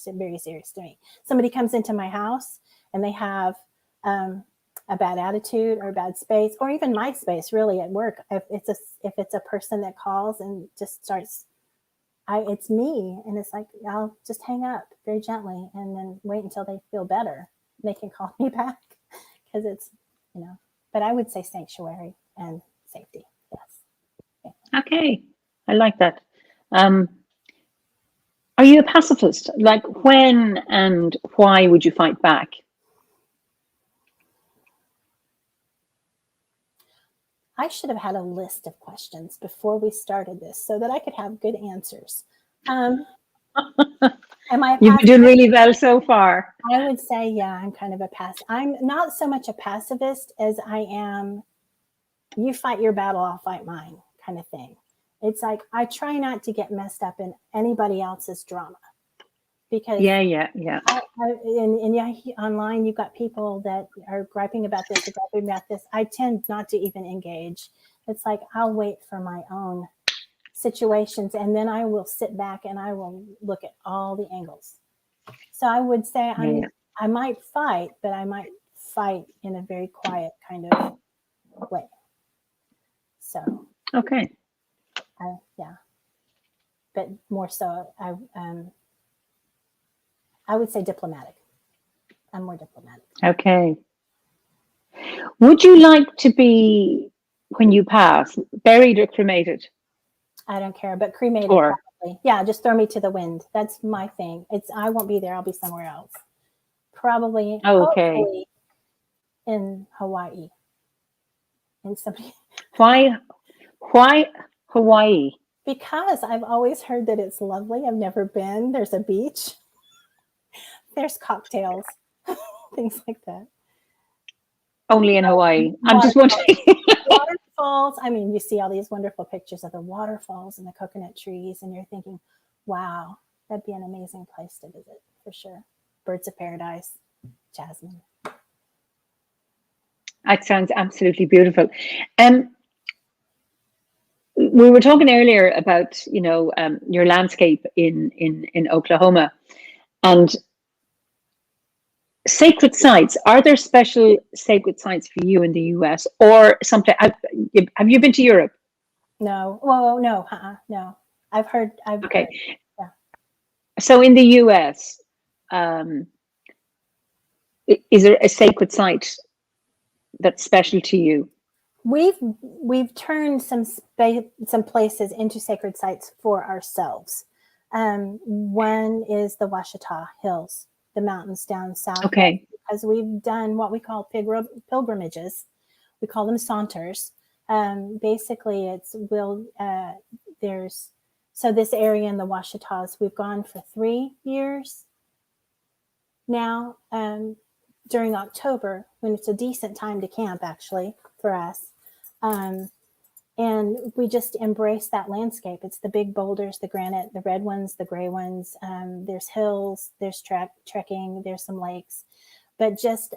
Speaker 2: very serious to me. Somebody comes into my house and they have a bad attitude or a bad space, or even my space really at work. If it's a person that calls and just starts, it's me, and it's like, I'll just hang up very gently and then wait until they feel better. They can call me back because it's, but I would say sanctuary and safety. Yes. Yeah.
Speaker 1: Okay. I like that. Are you a pacifist? Like, when and why would you fight back?
Speaker 2: I should have had a list of questions before we started this so that I could have good answers. Am I a
Speaker 1: You've been doing really well so far.
Speaker 2: I would say, yeah, I'm kind of a pacifist. I'm not so much a pacifist as I am, you fight your battle, I'll fight mine kind of thing. It's like, I try not to get messed up in anybody else's drama. Because online you've got people that are griping about this or griping about this. I tend not to even engage. It's like, I'll wait for my own situations, and then I will sit back and I will look at all the angles. So I would say I might fight, but I might fight in a very quiet kind of way. So
Speaker 1: okay,
Speaker 2: but more so I would say diplomatic. I'm more diplomatic.
Speaker 1: Okay. Would you like to be, when you pass, buried or cremated?
Speaker 2: I don't care, but cremated probably. Yeah, just throw me to the wind. That's my thing. I won't be there. I'll be somewhere else. Probably, hopefully in Hawaii. And somebody.
Speaker 1: Why Hawaii?
Speaker 2: Because I've always heard that it's lovely. I've never been. There's a beach. There's cocktails, things like that.
Speaker 1: Only in Hawaii. I'm just wondering.
Speaker 2: Waterfalls. I mean, you see all these wonderful pictures of the waterfalls and the coconut trees, and you're thinking, wow, that'd be an amazing place to visit for sure. Birds of paradise, jasmine.
Speaker 1: That sounds absolutely beautiful. We were talking earlier about, your landscape in Oklahoma, and sacred sites. Are there special sacred sites for you in the US or something? Have you been to Europe?
Speaker 2: No. Well, no. No. I've heard.
Speaker 1: Okay. Yeah. So in the US, is there a sacred site that's special to you?
Speaker 2: we've turned some places into sacred sites for ourselves. One is the Washita Hills, the mountains down south.
Speaker 1: Okay.
Speaker 2: Because we've done what we call pilgrimages. We call them saunters. Basically, so this area in the Washitas, we've gone for 3 years now, during October, when it's a decent time to camp, actually, for us. And we just embrace that landscape. It's the big boulders, the granite, the red ones, the gray ones. There's hills, there's trekking, there's some lakes. But just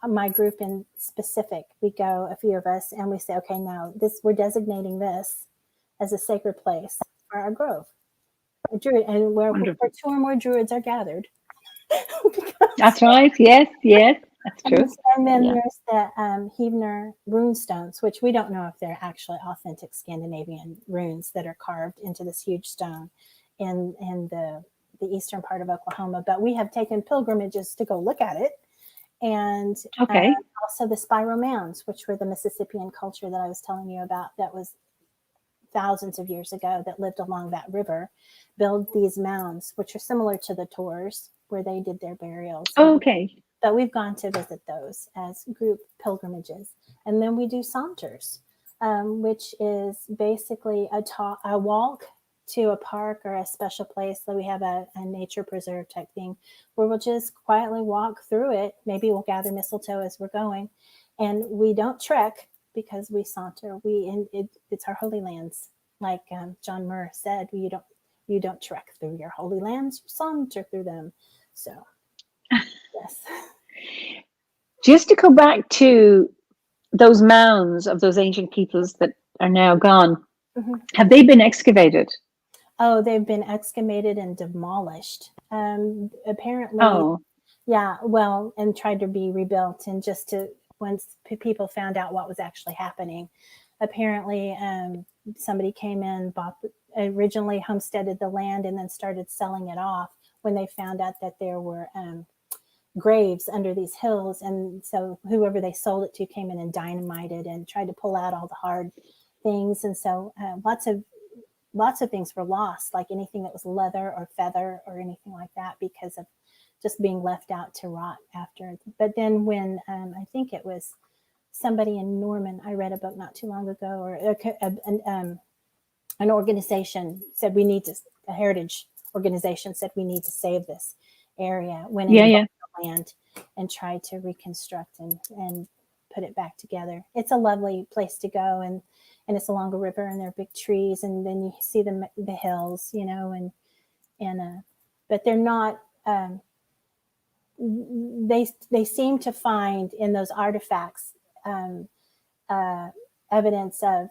Speaker 2: my group in specific, we go, a few of us, and we say, okay, now we're designating this as a sacred place for our grove. And where 2 or more druids are gathered.
Speaker 1: That's right. Yes. That's true.
Speaker 2: And then there's the Heavener rune stones, which we don't know if they're actually authentic Scandinavian runes that are carved into this huge stone in the eastern part of Oklahoma. But we have taken pilgrimages to go look at it. And also the spiral mounds, which were the Mississippian culture that I was telling you about, that was thousands of years ago, that lived along that river, build these mounds, which are similar to the Tours, where they did their burials.
Speaker 1: Okay.
Speaker 2: But we've gone to visit those as group pilgrimages. And then we do saunters, which is basically a walk to a park or a special place. So we have a nature preserve type thing where we'll just quietly walk through it. Maybe we'll gather mistletoe as we're going. And we don't trek because we saunter. It's our holy lands. Like John Murr said, you don't trek through your holy lands, you saunter through them. So, yes.
Speaker 1: Just to go back to those mounds of those ancient peoples that are now gone, have they been excavated?
Speaker 2: Oh, they've been excavated and demolished. Apparently, and tried to be rebuilt. And once people found out what was actually happening, apparently somebody came in, originally homesteaded the land, and then started selling it off when they found out that there were graves under these hills. And so whoever they sold it to came in and dynamited and tried to pull out all the hard things. And so lots of things were lost, like anything that was leather or feather or anything like that, because of just being left out to rot after. But then when I think it was somebody in Norman, I read a book not too long ago, or an organization said a heritage organization said we need to save this area, went into the land and tried to reconstruct and put it back together. It's a lovely place to go, and it's along a river, and there are big trees, and then you see the hills, and but they're not. They seem to find in those artifacts evidence of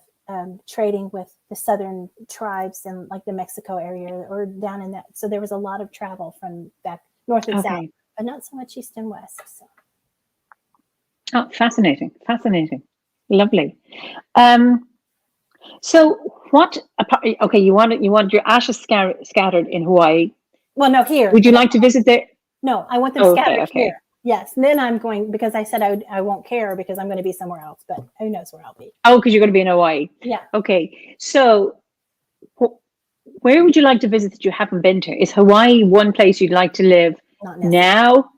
Speaker 2: trading with the southern tribes in like the Mexico area or down in that. So there was a lot of travel from back north and south, but not so much east and west. So.
Speaker 1: Oh, fascinating. Lovely. So what, okay, you want your ashes scattered in Hawaii.
Speaker 2: Well, no, here.
Speaker 1: Would you like to visit there?
Speaker 2: No, I want them scattered here. Yes. And then I'm going, because I said I won't care because I'm going to be somewhere else, but who knows where I'll be.
Speaker 1: Oh, because you're going to be in Hawaii.
Speaker 2: Yeah.
Speaker 1: Okay. So where would you like to visit that you haven't been to? Is Hawaii one place you'd like to live now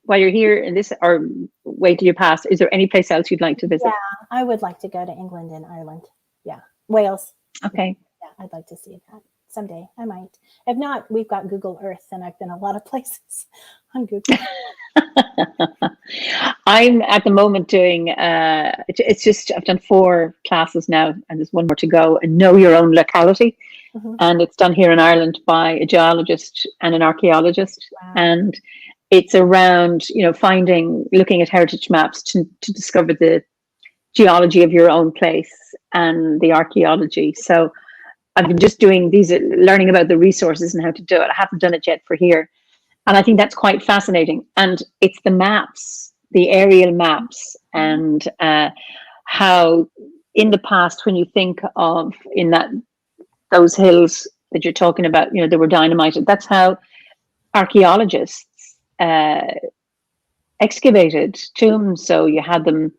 Speaker 1: while you're here in this, or wait till you pass? Is there any place else you'd like to visit?
Speaker 2: Yeah, I would like to go to England and Ireland. Yeah. Wales.
Speaker 1: Okay.
Speaker 2: Yeah, I'd like to see that. Someday I might. If not, we've got Google Earth, and I've been a lot of places on Google.
Speaker 1: I'm at the moment doing, it's just, I've done 4 classes now, and there's 1 more to go, and Know Your Own Locality. And it's done here in Ireland by a geologist and an archaeologist. Wow. And it's around, looking at heritage maps to discover the geology of your own place and the archaeology. So I've been just doing these, learning about the resources and how to do it. I haven't done it yet for here. And I think that's quite fascinating. And it's the maps, the aerial maps, and how in the past, when you think of those hills that you're talking about, they were dynamited. That's how archaeologists excavated tombs. So you had them,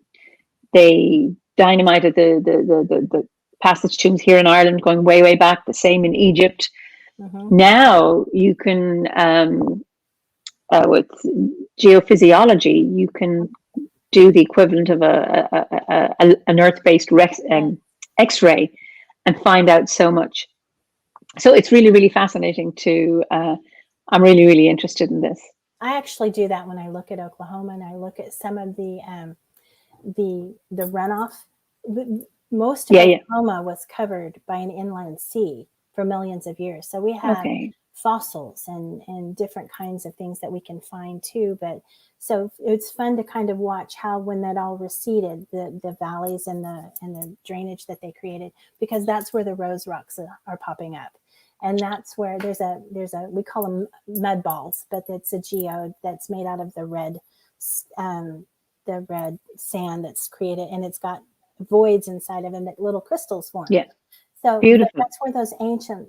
Speaker 1: they dynamited the passage tombs here in Ireland, going way back. The same in Egypt. Now you can, with geophysiology, you can do the equivalent of an Earth-based X-ray and find out so much. So it's really fascinating to. I'm really interested in this.
Speaker 2: I actually do that when I look at Oklahoma and I look at some of the runoff. Most of Oklahoma was covered by an inland sea for millions of years. So we have fossils and different kinds of things that we can find too. But so it's fun to kind of watch how, when that all receded, the valleys and the drainage that they created, because that's where the rose rocks are popping up. And that's where there's a we call them mud balls, but it's a geode that's made out of the red sand that's created, and it's got voids inside of it that little crystals form.
Speaker 1: Yeah.
Speaker 2: So that's where those ancient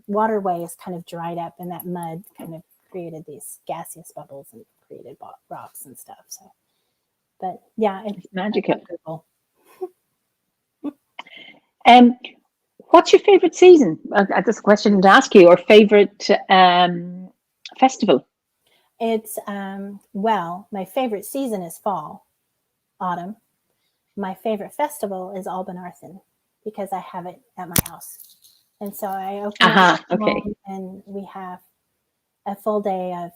Speaker 2: waterways kind of dried up, and that mud kind of created these gaseous bubbles and created rocks and stuff. So, but yeah, it's magical.
Speaker 1: What's your favorite season? That's a question to ask you. Or favorite festival?
Speaker 2: It's well, my favorite season is fall, autumn. My favorite festival is Albanarthen, because I have it at my house, and so I open and we have a full day of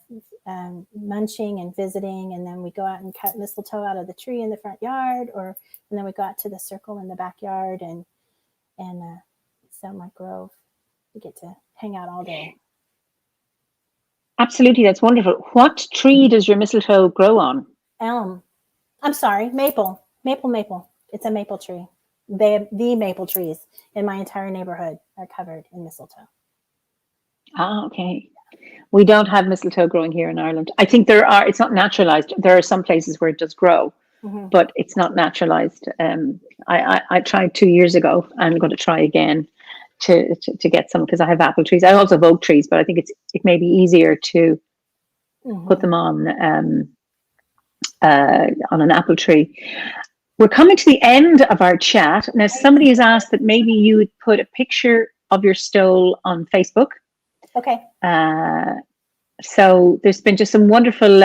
Speaker 2: munching and visiting, and then we go out and cut mistletoe out of the tree in the front yard, and then we go out to the circle in the backyard and Sunlight Grove. We get to hang out all day.
Speaker 1: Absolutely, that's wonderful. What tree does your mistletoe grow on?
Speaker 2: Maple. It's a maple tree. The maple trees in my entire neighborhood are covered in mistletoe.
Speaker 1: Okay. We don't have mistletoe growing here in Ireland. I think it's not naturalized. There are some places where it does grow, but it's not naturalized. I tried 2 years ago. I'm going to try again to get some, because I have apple trees. I also have oak trees, but I think it may be easier to put them on an apple tree. We're coming to the end of our chat. Now, somebody has asked that maybe you would put a picture of your stole on Facebook.
Speaker 2: Okay.
Speaker 1: So there's been just some wonderful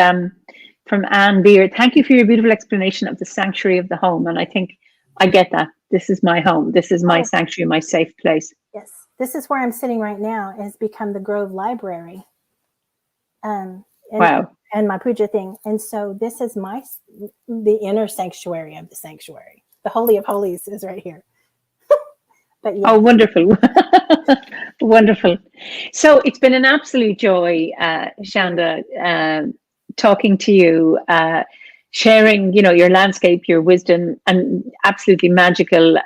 Speaker 1: from Anne Beard. Thank you for your beautiful explanation of the sanctuary of the home. And I think I get that. This is my home. This is my sanctuary, my safe place.
Speaker 2: Yes. This is where I'm sitting right now. It has become the Grove Library.
Speaker 1: Wow.
Speaker 2: And my puja thing. And so this is the inner sanctuary of the sanctuary. The Holy of Holies is right here. But yeah.
Speaker 1: Oh, wonderful. Wonderful. So it's been an absolute joy, Shanda, talking to you, sharing, your landscape, your wisdom, and absolutely magical.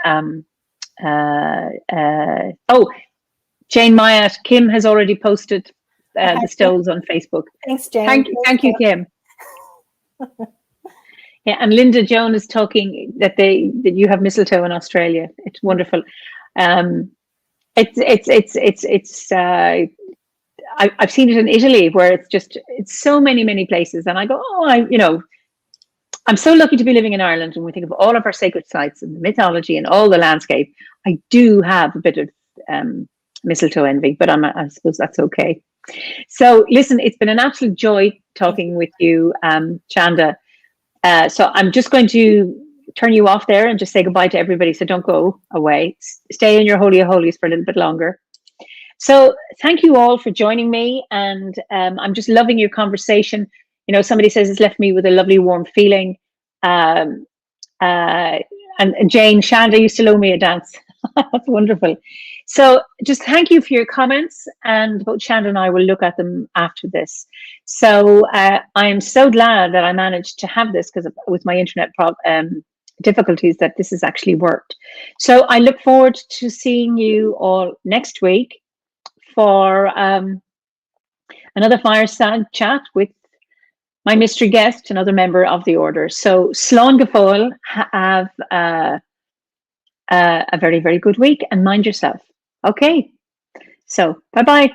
Speaker 1: Jane Myatt, Kim has already posted the stoles on Facebook.
Speaker 2: Thanks, Jane.
Speaker 1: Thank you, Kim. Yeah, and Linda Joan is talking that you have mistletoe in Australia. It's wonderful. I've seen it in Italy, where it's so many places, and I go, I'm so lucky to be living in Ireland, and we think of all of our sacred sites and the mythology and all the landscape. I do have a bit of mistletoe envy, but I suppose that's okay. So listen, it's been an absolute joy talking with you, Shanda. So I'm just going to turn you off there and just say goodbye to everybody. So don't go away. Stay in your Holy of Holies for a little bit longer. So thank you all for joining me. And I'm just loving your conversation. Somebody says it's left me with a lovely warm feeling. And Jane, Shanda used to owe me a dance. That's wonderful. So just thank you for your comments, and both Shanda and I will look at them after this. So I am so glad that I managed to have this, because with my internet difficulties, that this has actually worked. So I look forward to seeing you all next week for another Fireside Chat with my mystery guest, another member of the order. So Slán go fóill, have a very, very good week, and mind yourself. Okay, so bye-bye.